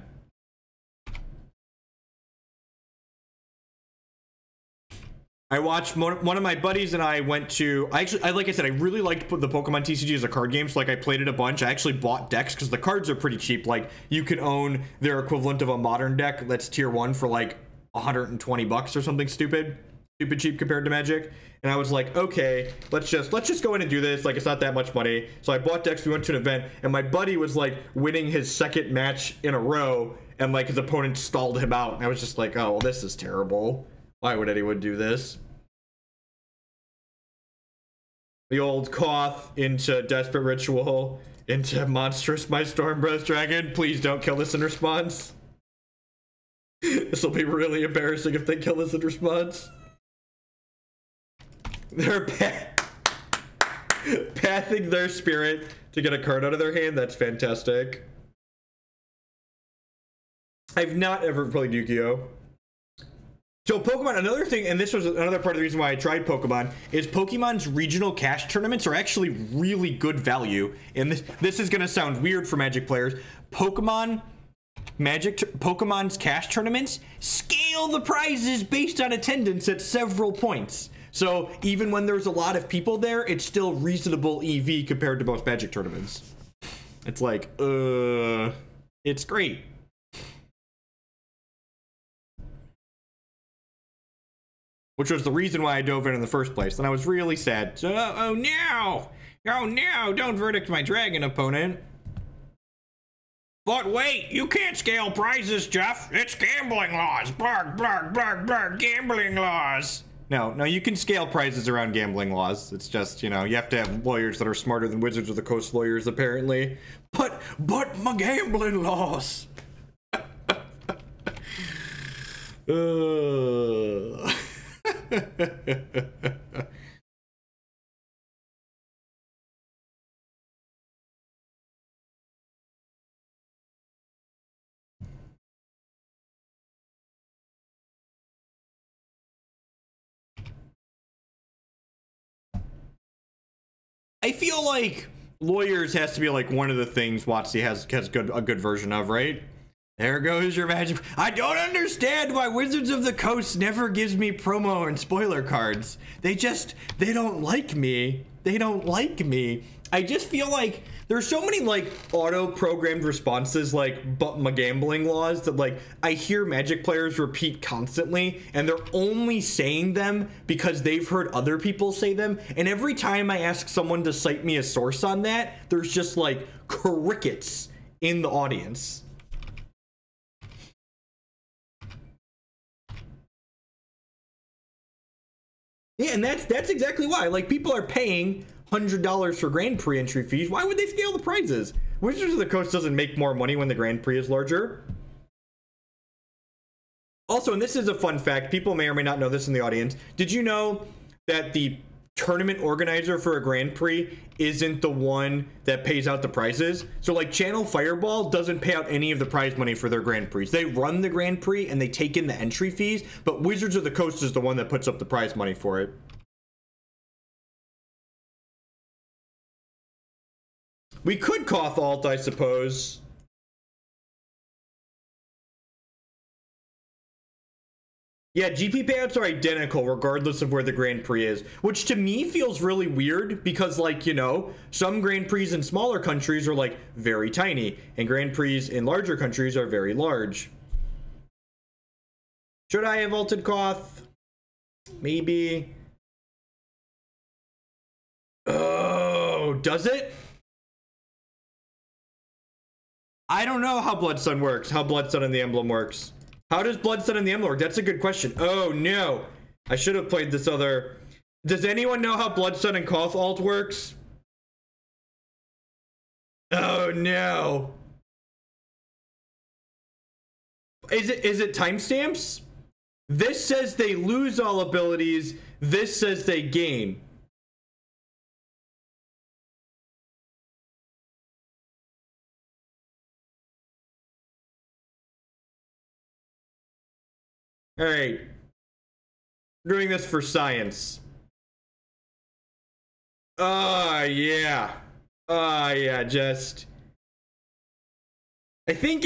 Speaker 1: I watched one of my buddies and I went to, like I said, I really liked the Pokemon TCG as a card game. So like I played it a bunch. I actually bought decks because the cards are pretty cheap. Like you can own their equivalent of a modern deck that's tier 1 for like 120 bucks or something stupid cheap compared to Magic. And I was like, okay, let's just go in and do this. Like it's not that much money. So I bought decks. We went to an event and my buddy was like winning his second match in a row and like his opponent stalled him out. And I was just like, oh, well, this is terrible. Why would anyone do this? The old Koth into Desperate Ritual into Monstrous My Stormbreath Dragon. Please don't kill this in response. This will be really embarrassing if they kill this in response. They're pathing their spirit to get a card out of their hand. That's fantastic. I've not ever played Yu-Gi-Oh! So Pokemon, another thing, and this was another part of the reason why I tried Pokemon, is Pokemon's regional cash tournaments are actually really good value. And this is going to sound weird for Magic players. Pokemon's cash tournaments scale the prizes based on attendance at several points. So even when there's a lot of people there, it's still reasonable EV compared to most Magic tournaments. It's like, it's great. Which was the reason why I dove in the first place. And I was really sad. So, oh no! Oh no! Don't verdict my dragon opponent. But wait, you can't scale prizes, Jeff. It's gambling laws. Blarg, blarg, blarg, blarg, gambling laws. No, you can scale prizes around gambling laws. It's just, you know, you have to have lawyers that are smarter than Wizards of the Coast lawyers, apparently. But my gambling laws. I feel like lawyers has to be like one of the things WotC has a good version of, right? There goes your magic. I don't understand why Wizards of the Coast never gives me promo and spoiler cards. They don't like me. They don't like me. I just feel like there's so many like auto-programmed responses like but my gambling laws that like I hear Magic players repeat constantly, and they're only saying them because they've heard other people say them. And every time I ask someone to cite me a source on that, there's just like crickets in the audience. Yeah, and that's exactly why. Like, people are paying $100 for Grand Prix entry fees. Why would they scale the prizes? Wizards of the Coast doesn't make more money when the Grand Prix is larger. Also, and this is a fun fact, people may or may not know this in the audience. Did you know that the tournament organizer for a Grand Prix isn't the one that pays out the prizes? So like Channel Fireball doesn't pay out any of the prize money for their Grand Prix. They run the Grand Prix and they take in the entry fees, but Wizards of the Coast is the one that puts up the prize money for it. We could Koth alt, I suppose. Yeah, GP payouts are identical regardless of where the Grand Prix is, which to me feels really weird because, like, you know, some Grand Prix in smaller countries are like very tiny and Grand Prix in larger countries are very large. Should I have alted Koth? Maybe. Oh, does it? I don't know how Blood Sun works, how Blood Sun and the Emblem works. How does Blood Sun and the Emblem work? That's a good question. Oh, no. I should have played this other... Does anyone know how Blood Sun and Koth alt works? Oh, no. Is it timestamps? This says they lose all abilities. This says they gain. All right. We're doing this for science. Yeah. Yeah, just... I think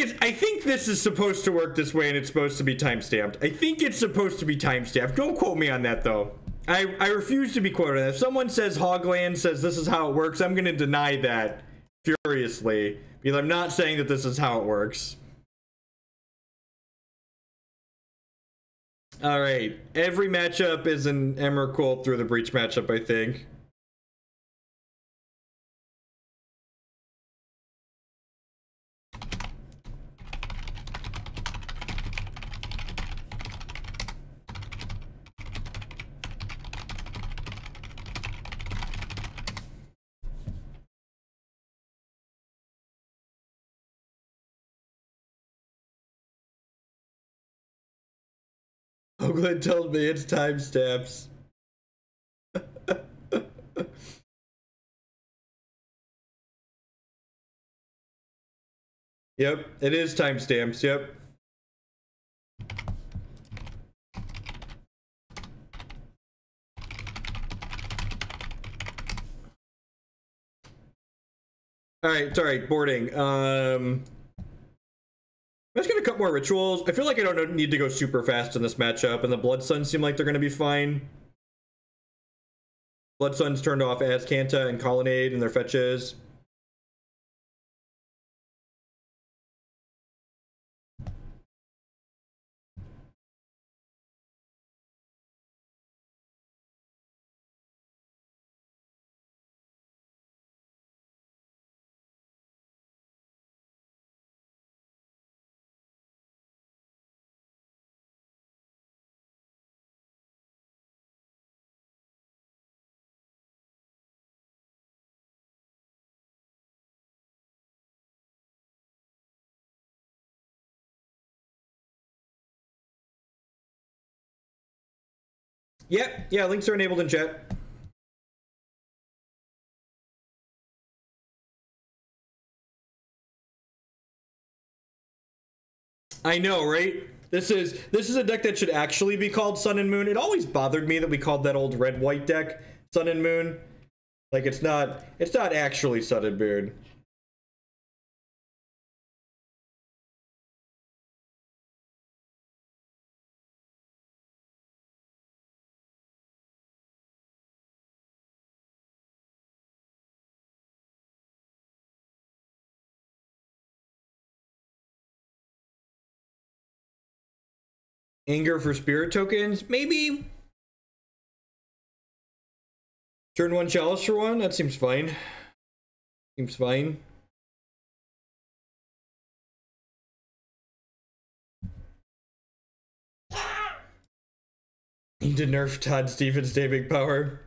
Speaker 1: this is supposed to work this way and it's supposed to be timestamped. I think it's supposed to be timestamped. Don't quote me on that, though. I refuse to be quoted. If someone says Hogland says this is how it works, I'm going to deny that furiously because I'm not saying that this is how it works. All right. Every matchup is an Emrakul through the Breach matchup, I think. Oakland told me it's timestamps. Yep, it is timestamps, yep. Alright, boarding. I'm just gonna cut more rituals. I feel like I don't need to go super fast in this matchup, and the Blood Suns seem like they're gonna be fine. Blood Suns turned off as Kanta and Colonnade and their fetches. Yep, yeah, links are enabled in chat. I know, right? This is a deck that should actually be called Sun and Moon. It always bothered me that we called that old red-white deck Sun and Moon. Like, it's not actually Sun and Moon. Anger for spirit tokens, maybe. Turn 1 Chalice for 1, that seems fine. Seems fine. Need to nerf Todd's defense saving power.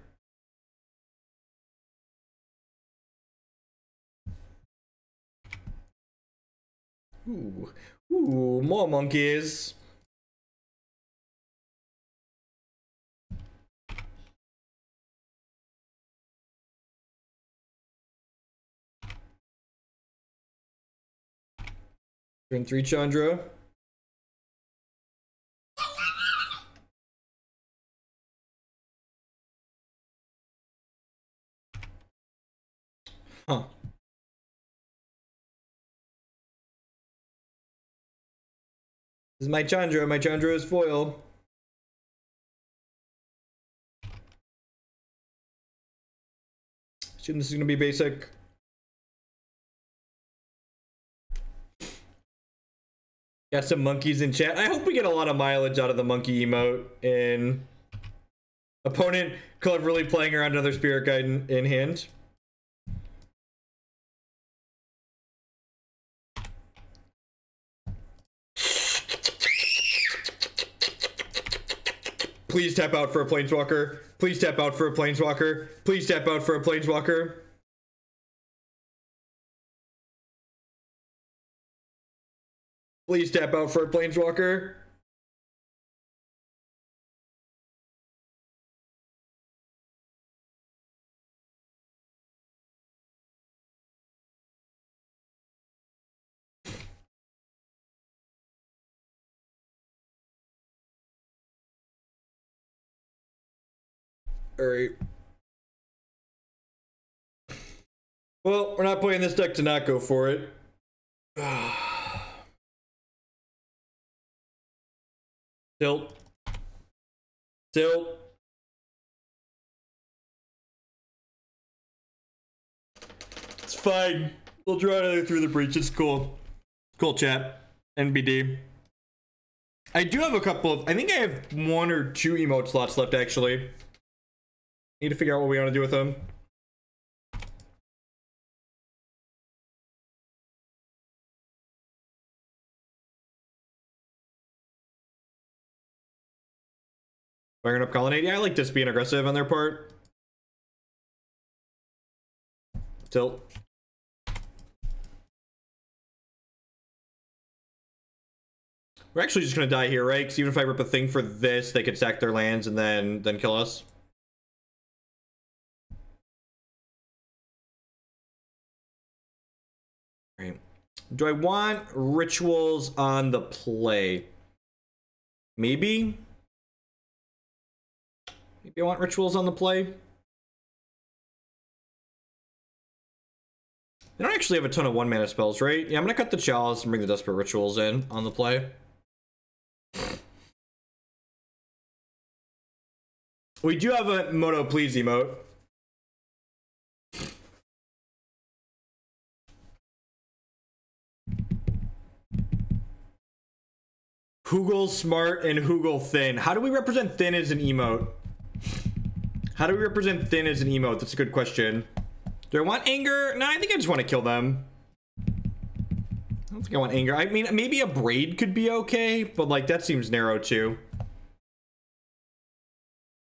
Speaker 1: Ooh, more monkeys. Turn 3 Chandra. Huh. This is my Chandra. My Chandra is foil. Assume this is gonna be basic. Got some monkeys in chat. I hope we get a lot of mileage out of the monkey emote. In opponent cleverly playing around another spirit guide in hand. Please tap out for a planeswalker. Please tap out for a planeswalker. Please tap out for a planeswalker. Please tap out for a planeswalker. All right. Well, we're not playing this deck to not go for it. Tilt. Tilt. It's fine. We'll draw another through the breach. It's cool. Cool, chat. NBD. I do have a couple of... I think I have 1 or 2 emote slots left, actually. Need to figure out what we want to do with them. Firing up Colonnade. Yeah, I like this being aggressive on their part. Tilt. We're actually just gonna die here, right? Because even if I rip a thing for this, they could sack their lands and then kill us. Right. Do I want rituals on the play? Maybe. Maybe I want rituals on the play. They don't actually have a ton of 1-mana spells, right? Yeah, I'm gonna cut the Chalice and bring the Desperate Rituals in on the play. We do have a Moto Please emote. Hoogle Smart and Hoogle Thin. How do we represent Thin as an emote? How do we represent Thin as an emote? That's a good question. Do I want Anger? No, I think I just want to kill them. I don't think I want Anger. I mean, maybe a Braid could be okay, but like that seems narrow too.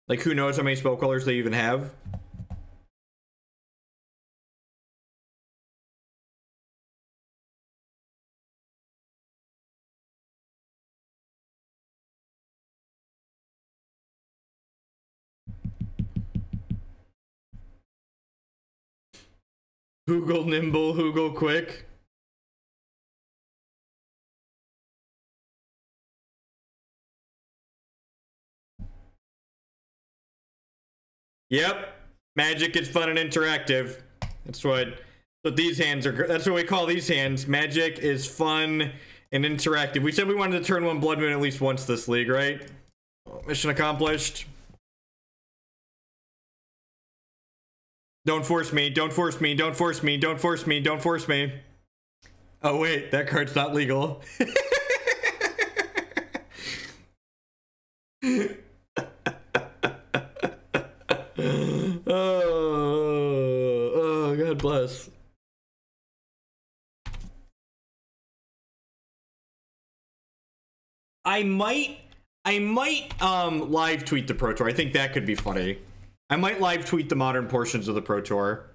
Speaker 1: Like who knows how many spell colors they even have? Hoogle Nimble, Hoogle Quick. Yep. Magic is fun and interactive. That's what these hands are. That's what we call these hands. Magic is fun and interactive. We said we wanted to turn 1 Blood Moon at least once this league, right? Mission accomplished. Don't force me, don't force me, don't force me, don't force me, don't force me. Oh wait, that card's not legal. I might live tweet the Pro Tour. I think that could be funny. I might live tweet the modern portions of the Pro Tour.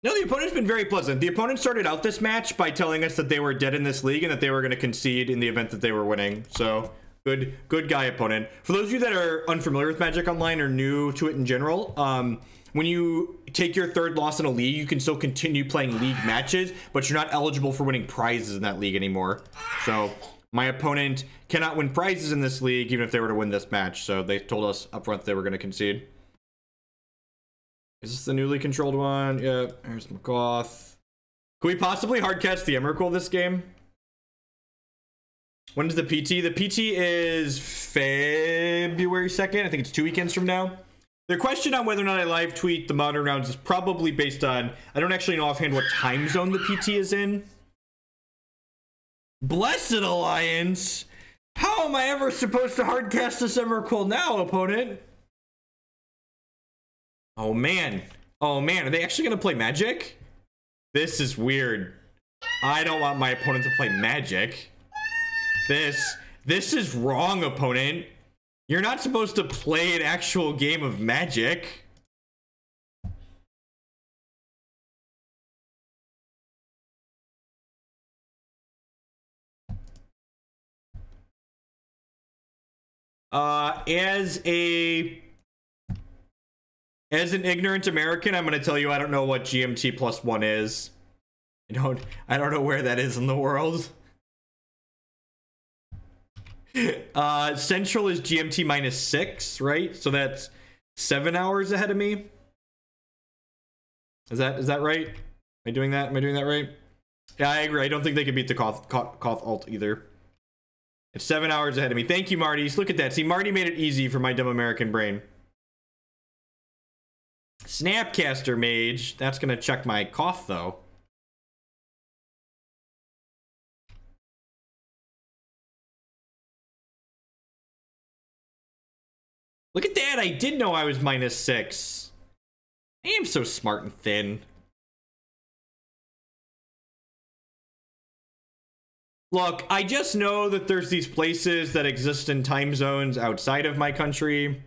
Speaker 1: No, the opponent's been very pleasant. The opponent started out this match by telling us that they were dead in this league and that they were going to concede in the event that they were winning. So, good guy opponent. For those of you that are unfamiliar with Magic Online or new to it in general, when you take your third loss in a league, you can still continue playing league matches, but you're not eligible for winning prizes in that league anymore. So, my opponent cannot win prizes in this league even if they were to win this match. So, they told us up front they were going to concede. Is this the newly controlled one? Yeah, there's my Koth. Could we possibly hardcast the Emrakul this game? When is the PT? The PT is February 2nd. I think it's 2 weekends from now. The question on whether or not I live tweet the modern rounds is probably based on, I don't actually know offhand what time zone the PT is in. Blessed Alliance! How am I ever supposed to hardcast this Emrakul now, opponent? Oh man, are they actually gonna play Magic? This is weird. I don't want my opponent to play Magic. This is wrong, opponent. You're not supposed to play an actual game of Magic. As an ignorant American, I'm going to tell you I don't know what GMT +1 is. I don't know where that is in the world. Central is GMT -6, right? So that's 7 hours ahead of me. Is that right? Am I doing that right? Yeah, I agree. I don't think they can beat the Koth alt either. It's 7 hours ahead of me. Thank you, Marty. Look at that. See, Marty made it easy for my dumb American brain. Snapcaster Mage. That's gonna check my Koth though. Look at that. I did know I was -6. I am so smart and thin. Look, I just know that there's these places that exist in time zones outside of my country.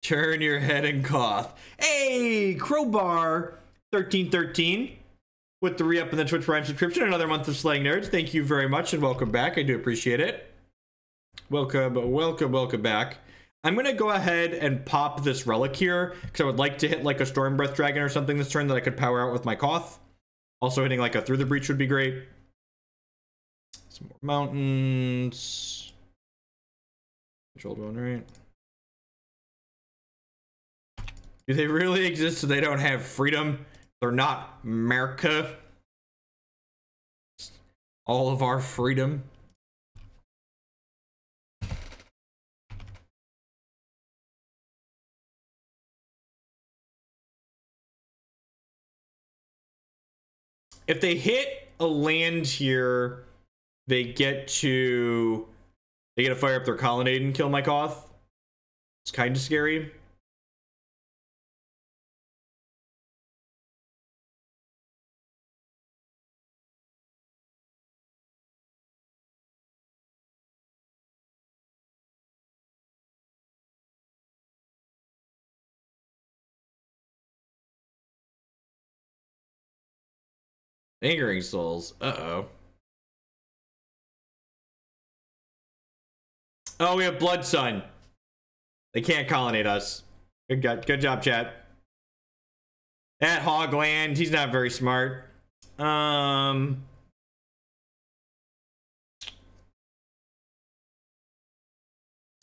Speaker 1: Turn your head and Koth. Hey, Crowbar 1313 with the re-up and the Twitch Prime subscription. Another month of Slaying Nerds. Thank you very much and welcome back. I do appreciate it. Welcome back. I'm going to go ahead and pop this relic here because I would like to hit like a Stormbreath Dragon or something this turn that I could power out with my Koth. Also hitting like a Through the Breach would be great. Some more mountains. Controlled one, right? Do they really exist so they don't have freedom? They're not America. All of our freedom. If they hit a land here, they get to fire up their colonnade and kill my Koth. It's kind of scary. Angering Souls. Uh-oh. Oh, we have Blood Sun. They can't colonnade us. Good job, chat. That Hogland, he's not very smart. So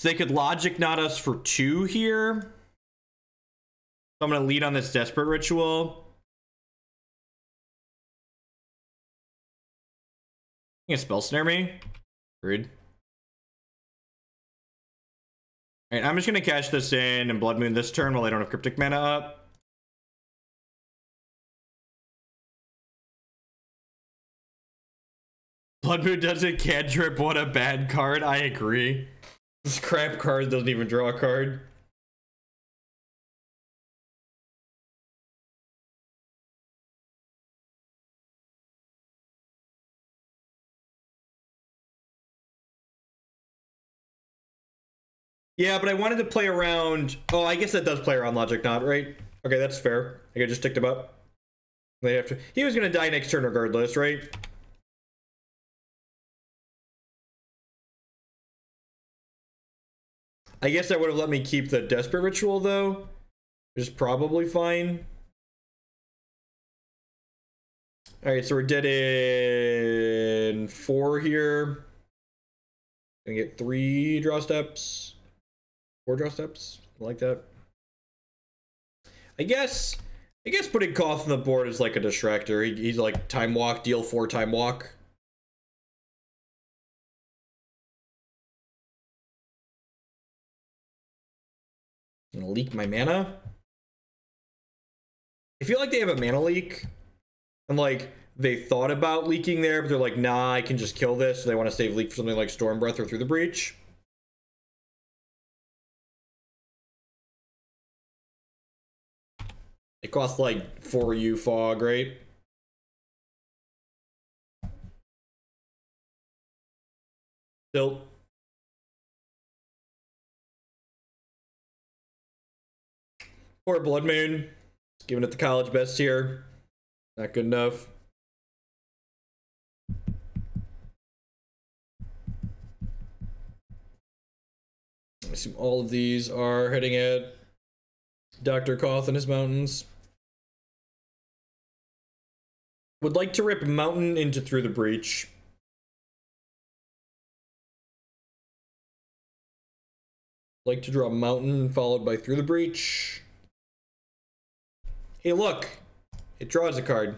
Speaker 1: they could Logic Knot us for 2 here. So I'm gonna lead on this Desperate Ritual. You can spell snare me. Rude. Alright, I'm just gonna cash this in and Blood Moon this turn while I don't have Cryptic Mana up. Blood Moon doesn't cantrip, what a bad card. I agree. This crap card doesn't even draw a card. Yeah, but I wanted to play around... Oh, I guess that does play around Logic Knot, right? Okay, that's fair. I could just ticked him up. They have to... He was going to die next turn regardless, right? I guess that would have let me keep the Desperate Ritual, though. Which is probably fine. Alright, so we're dead in 4 here. Gonna get 3 draw steps. 4 draw steps. Like that. I guess putting Koth on the board is like a distractor. He's like time walk, deal 4 time walk. I'm gonna leak my mana. I feel like they have a mana leak. And like they thought about leaking there, but they're like, nah, I can just kill this. So they want to save leak for something like Stormbreath or Through the Breach. It costs like 4U fog, right? Tilt. Or Blood Moon. Just giving it the college best here. Not good enough. I assume all of these are heading at Dr. Koth and his mountains. Would like to rip Mountain into Through the Breach. Like to draw Mountain followed by Through the Breach. Hey, look! It draws a card.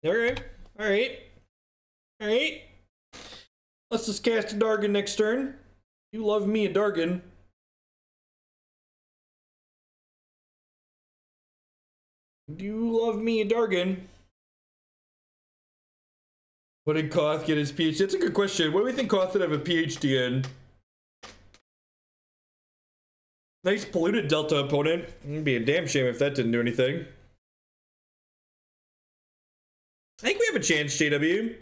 Speaker 1: Alright, alright. Alright. Let's just cast a Dargon next turn. You love me a Dargon. You love me a Dargon. What did Koth get his PhD? That's a good question. What do we think Koth would have a PhD in? Nice polluted Delta opponent. It'd be a damn shame if that didn't do anything. I think we have a chance, JW.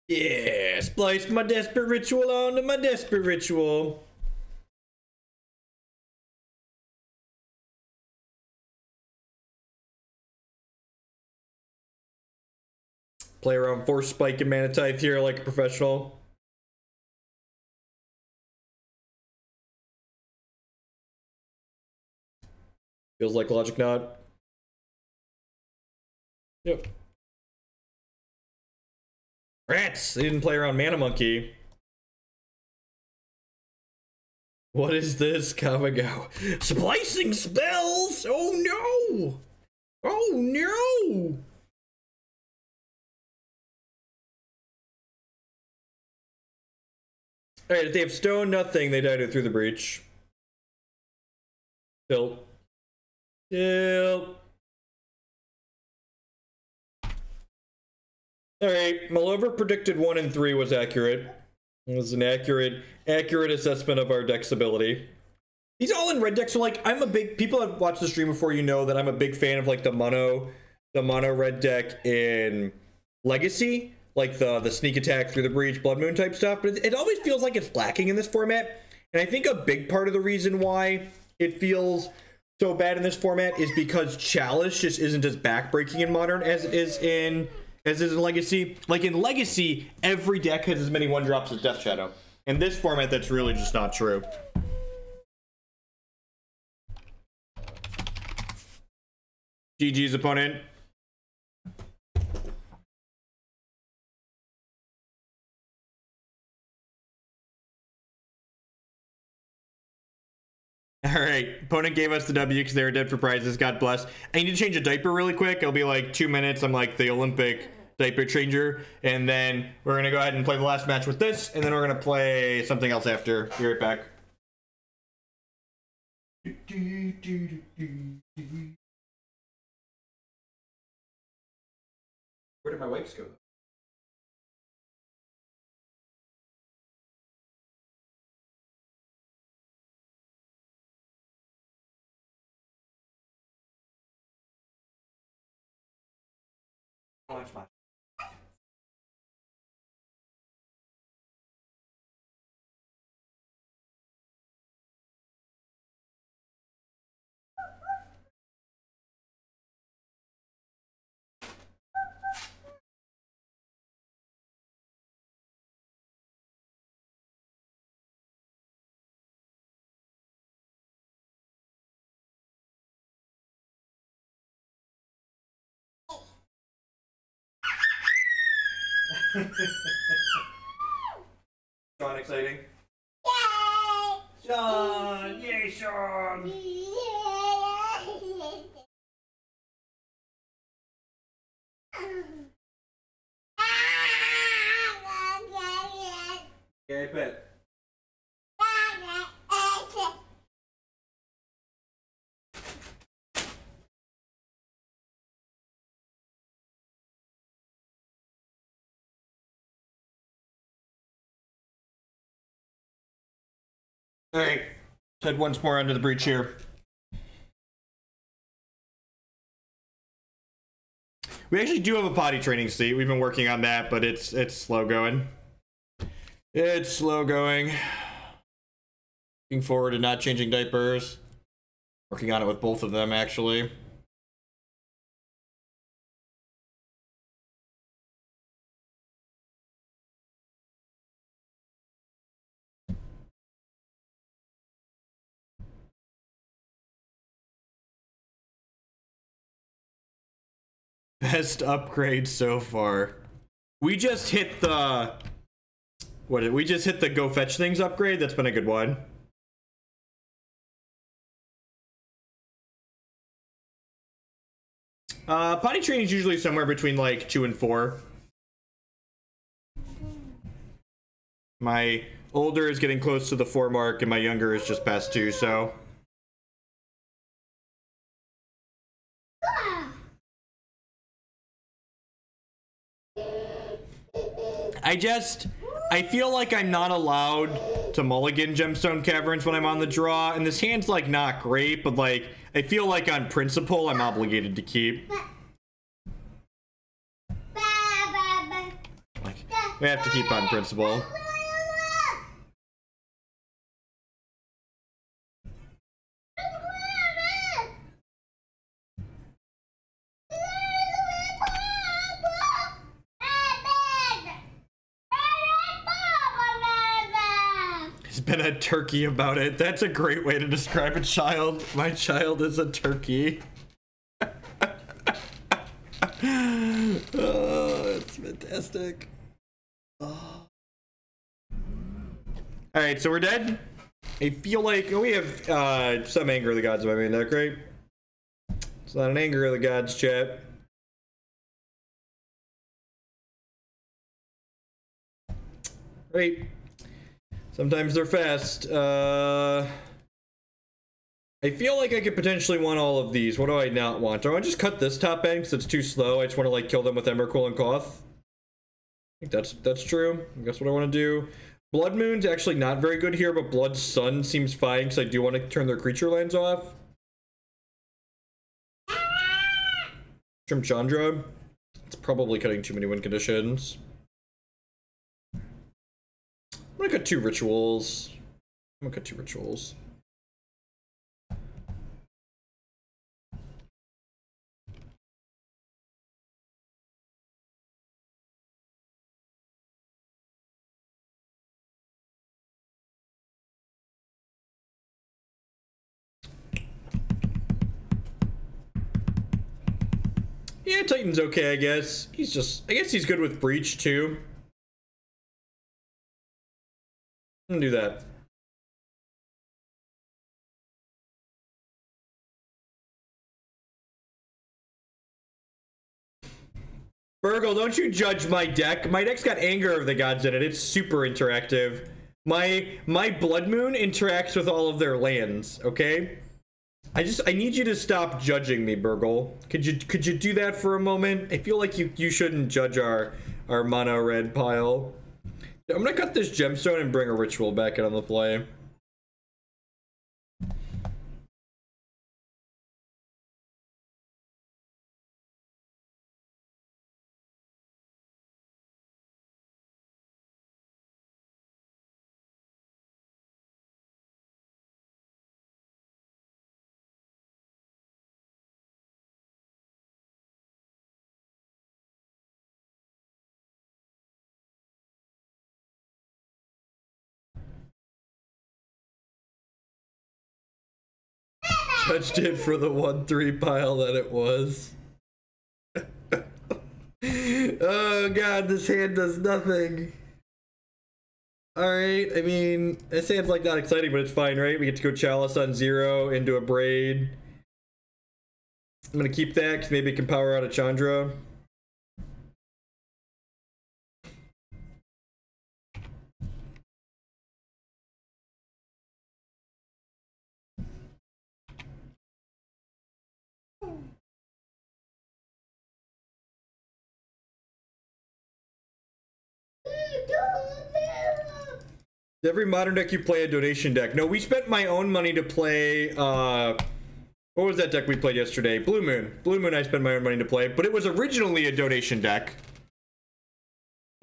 Speaker 1: Yeah, splice my Desperate Ritual onto my Desperate Ritual. Play around Force Spike and Mana Tithe here like a professional. Feels like Logic Knot. Yep. Rats! They didn't play around Mana Monkey. What is this, Kamigawa? Splicing spells! Oh no! Oh no! Alright, if they have stone, nothing, they died Through the Breach. Tilt. Tilt. Alright, Malover predicted 1 and 3 was accurate. It was an accurate assessment of our deck's ability. These all in red decks are like, I'm a big, people have watched the stream before, you know that I'm a big fan of like the mono red deck in Legacy. Like the sneak attack Through the Breach, Blood Moon type stuff, but it always feels like it's lacking in this format. And I think a big part of the reason why it feels so bad in this format is because Chalice just isn't as backbreaking in Modern as it is in Legacy. Like in Legacy, every deck has as many 1-drops as Death Shadow. In this format, that's really just not true. GG's opponent. Alright, opponent gave us the W because they were dead for prizes, God bless. I need to change a diaper really quick. It'll be like 2 minutes. I'm like the Olympic diaper changer. And then we're going to go ahead and play the last match with this. And then we're going to play something else after. Be right back. Where did my wipes go? Watch my. Sean, exciting? Yay! Sean! Yay, Sean! Yay, pet. Alright, head once more under the breach here. We actually do have a potty training seat. We've been working on that, but it's slow going. It's slow going. Looking forward to not changing diapers. Working on it with both of them, actually. Best upgrade so far. We just hit the we just hit the go fetch things upgrade. That's been a good one. Potty training is usually somewhere between like 2 and 4. My older is getting close to the 4 mark and my younger is just past 2, so I feel like I'm not allowed to mulligan Gemstone Caverns when I'm on the draw, and this hand's like not great, but like I feel like on principle I'm obligated to keep. Like we have to keep on principle. Been a turkey about it. That's a great way to describe a child. My child is a turkey. Oh, it's fantastic. Oh. All right, so we're dead. I feel like we have some Anger of the Gods in my main deck, right? It's not an Anger of the Gods, chat. Right. Sometimes they're fast. I feel like I could potentially want all of these. What do I not want? Do I want to just cut this top end because it's too slow? I just want to like kill them with Emrakul and Koth. I think that's true. That's what I want to do. Blood Moon's actually not very good here, but Blood Sun seems fine because I do want to turn their creature lands off. From Chandra. It's probably cutting too many win conditions. I'm gonna cut 2 rituals. I'm gonna cut 2 rituals. Yeah, Titan's okay, I guess. I guess he's good with Breach too. I'm gonna do that. Burgle, don't you judge my deck. My deck's got Anger of the Gods in it. It's super interactive. My Blood Moon interacts with all of their lands, okay? I need you to stop judging me, Burgle. Could you do that for a moment? I feel like you shouldn't judge our mono red pile. I'm gonna cut this gemstone and bring a ritual back in on the play. Judged it for the 1-3 pile that it was. Oh god, this hand does nothing. Alright, I mean, this hand's like not exciting, but it's fine, right? We get to go Chalice on 0 into a braid. I'm gonna keep that because maybe it can power out a Chandra. Every modern deck you play a donation deck. No, we spent my own money to play, what was that deck we played yesterday? Blue Moon. Blue Moon I spent my own money to play, but it was originally a donation deck.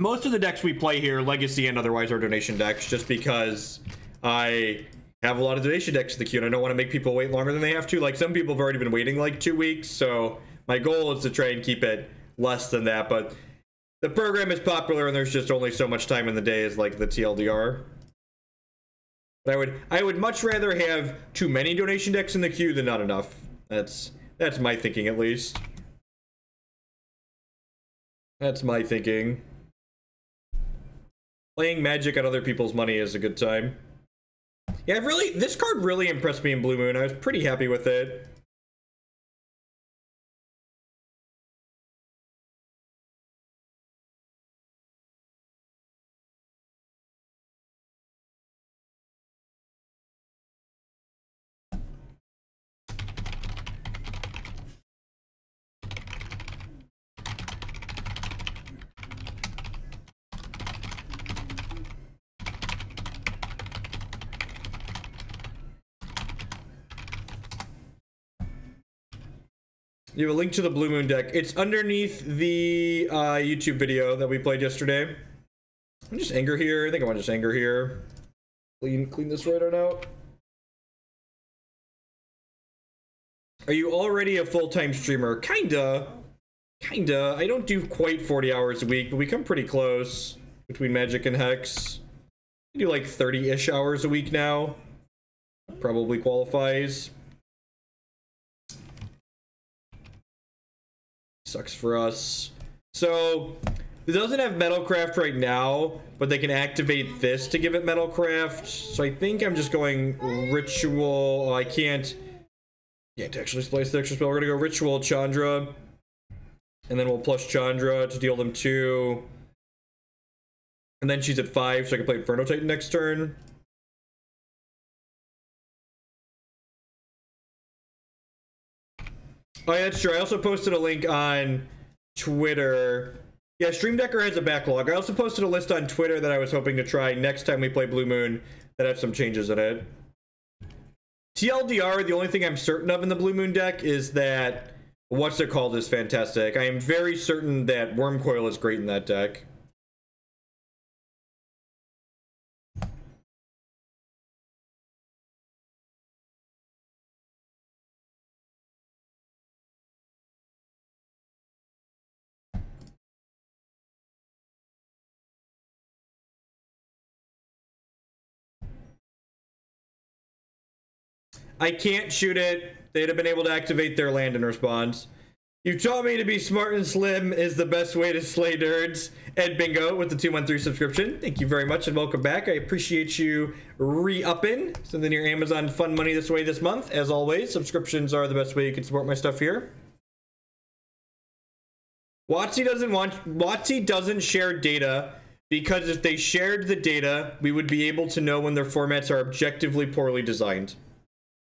Speaker 1: Most of the decks we play here, Legacy and otherwise, are donation decks, just because I have a lot of donation decks in the queue, and I don't want to make people wait longer than they have to. Like, some people have already been waiting like 2 weeks, so my goal is to try and keep it less than that, but the program is popular, and there's just only so much time in the day as, like, the TLDR. I would much rather have too many donation decks in the queue than not enough. That's my thinking, at least. That's my thinking. Playing Magic on other people's money is a good time. Yeah, this card really impressed me in Blue Moon. I was pretty happy with it. You have a link to the Blue Moon deck. It's underneath the YouTube video that we played yesterday. I'm just anger here. I think I want to just anger here. Clean this right on out. Are you already a full-time streamer? Kinda. I don't do quite 40 hours a week, but we come pretty close between Magic and Hex. I do like 30-ish hours a week now. Probably qualifies. Sucks for us. So it doesn't have Metalcraft right now, but they can activate this to give it Metalcraft. So I think I'm just going Ritual. Oh, I can't actually place the extra spell. We're gonna go Ritual Chandra, and then we'll plus Chandra to deal them 2. And then she's at 5, so I can play Inferno Titan next turn. Oh, yeah, that's true. I also posted a link on Twitter. Yeah, Stream Decker has a backlog. I also posted a list on Twitter that I was hoping to try next time we play Blue Moon that have some changes in it. TLDR, the only thing I'm certain of in the Blue Moon deck is that what's it called is fantastic. I am very certain that Wormcoil is great in that deck. I can't shoot it. They'd have been able to activate their land in response. You taught me to be smart and slim is the best way to slay nerds. Ed Bingo with the 213 subscription. Thank you very much and welcome back. I appreciate you re-upping. Sending your Amazon fun money this way this month. As always, subscriptions are the best way you can support my stuff here. WotC doesn't share data because if they shared the data, we would be able to know when their formats are objectively poorly designed.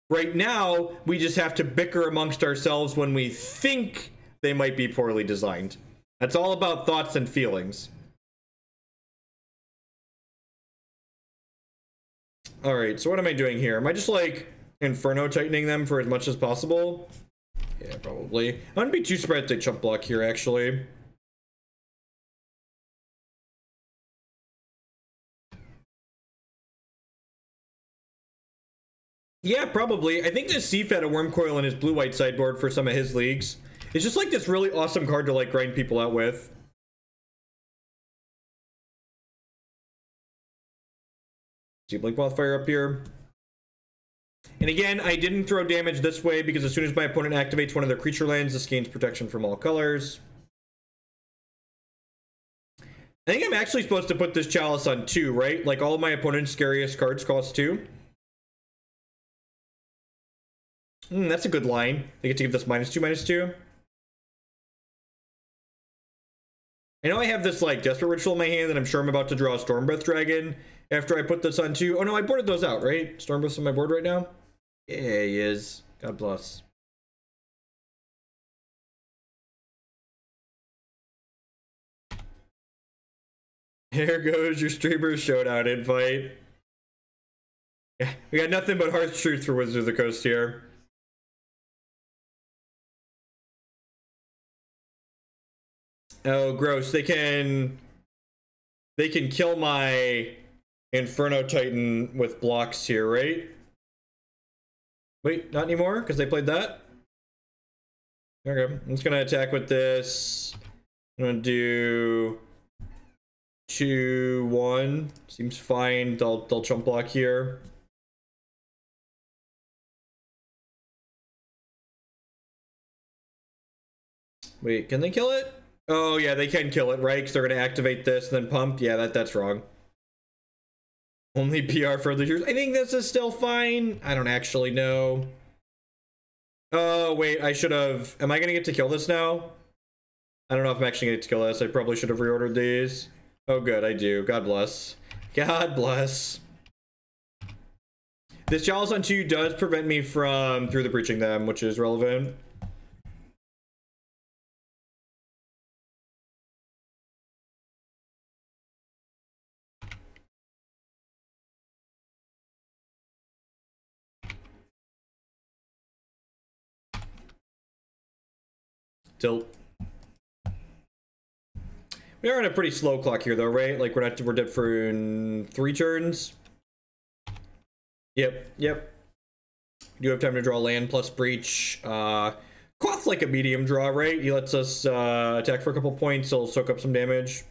Speaker 1: Right now, we just have to bicker amongst ourselves when we think they might be poorly designed. That's all about thoughts and feelings. Alright, so what am I doing here? Am I just like Inferno Titaning them for as much as possible? Yeah, probably. I wouldn't be too surprised to chump block here, actually. Yeah, probably. I think this Thief had a Worm Coil in his blue-white sideboard for some of his leagues. It's just like this really awesome card to like grind people out with. See Blink Wildfire up here. And again, I didn't throw damage this way because as soon as my opponent activates one of their creature lands, this gains protection from all colors. I think I'm actually supposed to put this Chalice on 2, right? Like all of my opponent's scariest cards cost 2. That's a good line. They get to give this -2/-2. I know I have this like Desperate Ritual in my hand, and I'm sure I'm about to draw a Stormbreath Dragon after I put this on 2. Oh no, I boarded those out, right? Stormbreath's on my board right now? Yeah, he is. God bless. Here goes your Streamers Showdown invite. Yeah, we got nothing but harsh truth for Wizards of the Coast here. Oh, gross. They can kill my Inferno Titan with blocks here, right? Wait, not anymore, because they played that? Okay, I'm just gonna attack with this. I'm gonna do 2-1. Seems fine. They'll chump block here. Wait, can they kill it? Oh yeah, they can kill it, right? Because they're gonna activate this and then pump. Yeah, that's wrong. Only PR for the users. I think this is still fine. I don't actually know. Oh wait, I should have. Am I gonna get to kill this now? I don't know if I'm actually gonna get to kill this. I probably should have reordered these. Oh good, I do. God bless. God bless. This Chalice on 2 does prevent me from through the breaching them, which is relevant. Tilt. We are on a pretty slow clock here though, right? Like we're dead for 3 turns. Yep. We do have time to draw land plus breach. Koth's like a medium draw, right? He lets us attack for a couple points, he'll soak up some damage.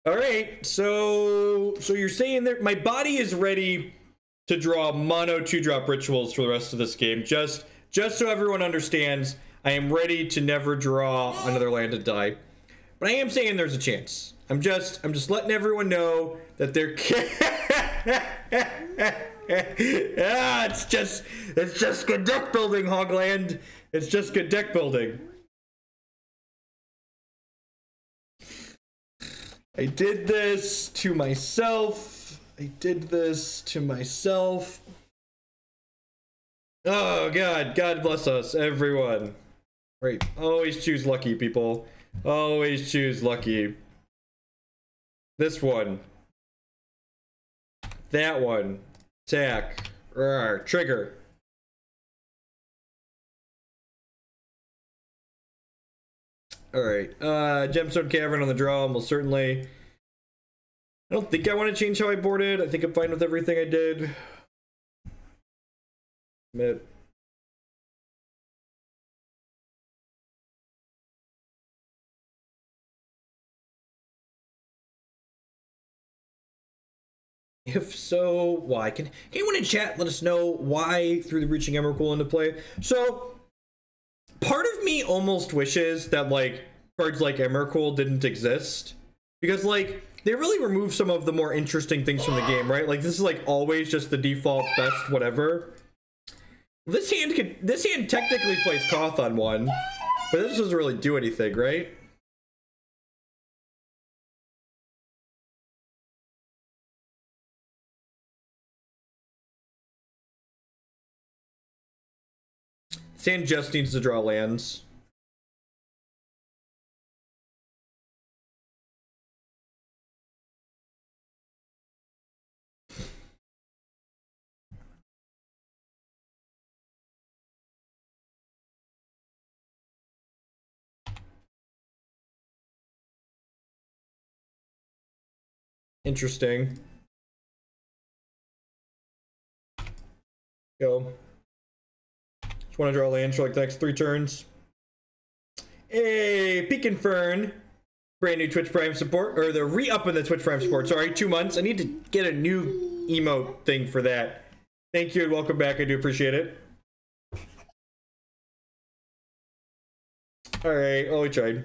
Speaker 1: Alright, so you're saying that my body is ready to draw mono 2-drop rituals for the rest of this game. Just so everyone understands, I am ready to never draw another land and die. But I am saying there's a chance. I'm just letting everyone know that there can it's just good deck building, Hogland. It's just good deck building. I did this to myself. Oh god, God bless us, everyone. Right, always choose lucky, people. Always choose lucky. This one. That one. Attack. Rawr, trigger. Alright, Gemstone Cavern on the draw, most certainly. I don't think I want to change how I boarded. I think I'm fine with everything I did. Admit. If so, why? Can anyone in chat let us know why threw the Breaching Emrakul into play? So, part of me almost wishes that, like, cards like Emrakul didn't exist. Because, like, they really remove some of the more interesting things from the game, right? Like, this is, like, always just the default best whatever. This hand technically plays Koth on 1, but this doesn't really do anything, right? Sand just needs to draw lands. Interesting. Go. Just want to draw land for like the next 3 turns. Hey, Peak Infern. Brand new Twitch Prime support, or the re-up in the Twitch Prime support. Sorry, 2 months. I need to get a new emote thing for that. Thank you and welcome back. I do appreciate it. Alright, well, we tried.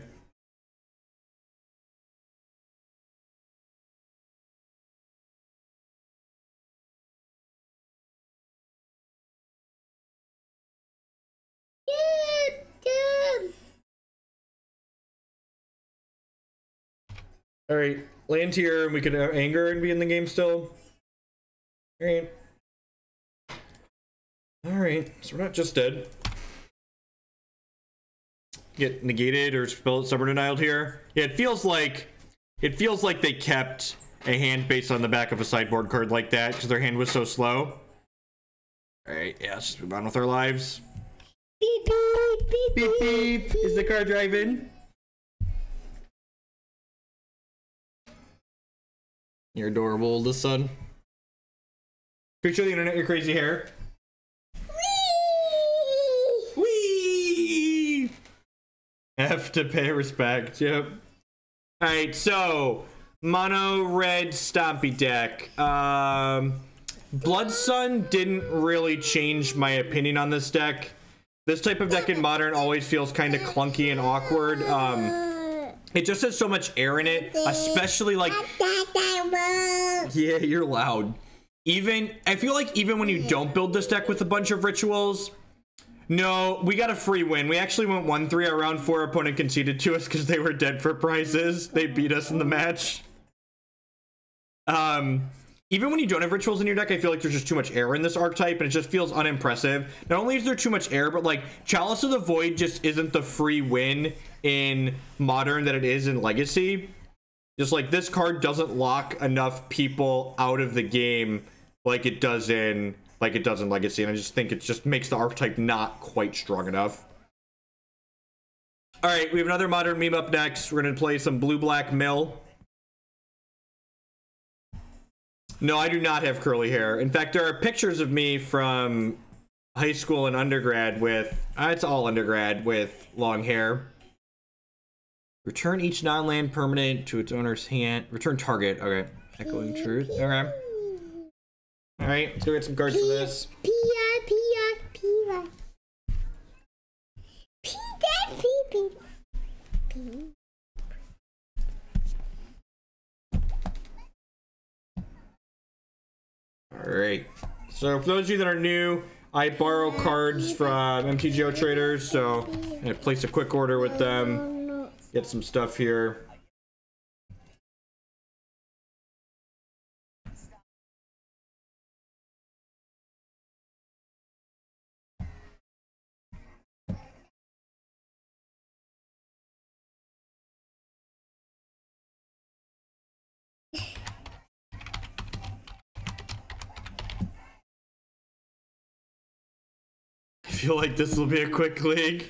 Speaker 1: Alright, land here and we can anger and be in the game still. Alright. Alright, so we're not just dead. Get negated or stubborn denied here. Yeah, it feels like they kept a hand based on the back of a sideboard card like that because their hand was so slow. Alright, yeah, let's just move on with our lives. Beep beep beep beep beep. Is the car driving? You're adorable, oldest son. Picture the internet, your crazy hair. Whee! Whee! Have to pay respect, yep. Alright, so mono red stompy deck. Blood Sun didn't really change my opinion on this deck. This type of deck in Modern always feels kind of clunky and awkward. It just has so much air in it, especially like... Yeah, you're loud. I feel like even when you don't build this deck with a bunch of rituals... No, we got a free win. We actually went 1-3. Our round 4 opponent conceded to us because they were dead for prizes. They beat us in the match. Even when you don't have rituals in your deck, I feel like there's just too much air in this archetype, and it just feels unimpressive. Not only is there too much air, but like Chalice of the Void just isn't the free win in Modern that it is in Legacy. Just like this card doesn't lock enough people out of the game like it does in Legacy, and I just think it just makes the archetype not quite strong enough. All right, we have another Modern meme up next. We're gonna play some blue-black mill. No, I do not have curly hair. In fact, there are pictures of me from high school and undergrad with, it's all undergrad, with long hair. Return each non-land permanent to its owner's hand. Return target. Okay. Echoing truth. Okay. Alright, let's go get some cards for this. Alright, so for those of you that are new, I borrow cards from MTGO traders, so I'm gonna place a quick order with them, get some stuff here. I feel like this will be a quick league.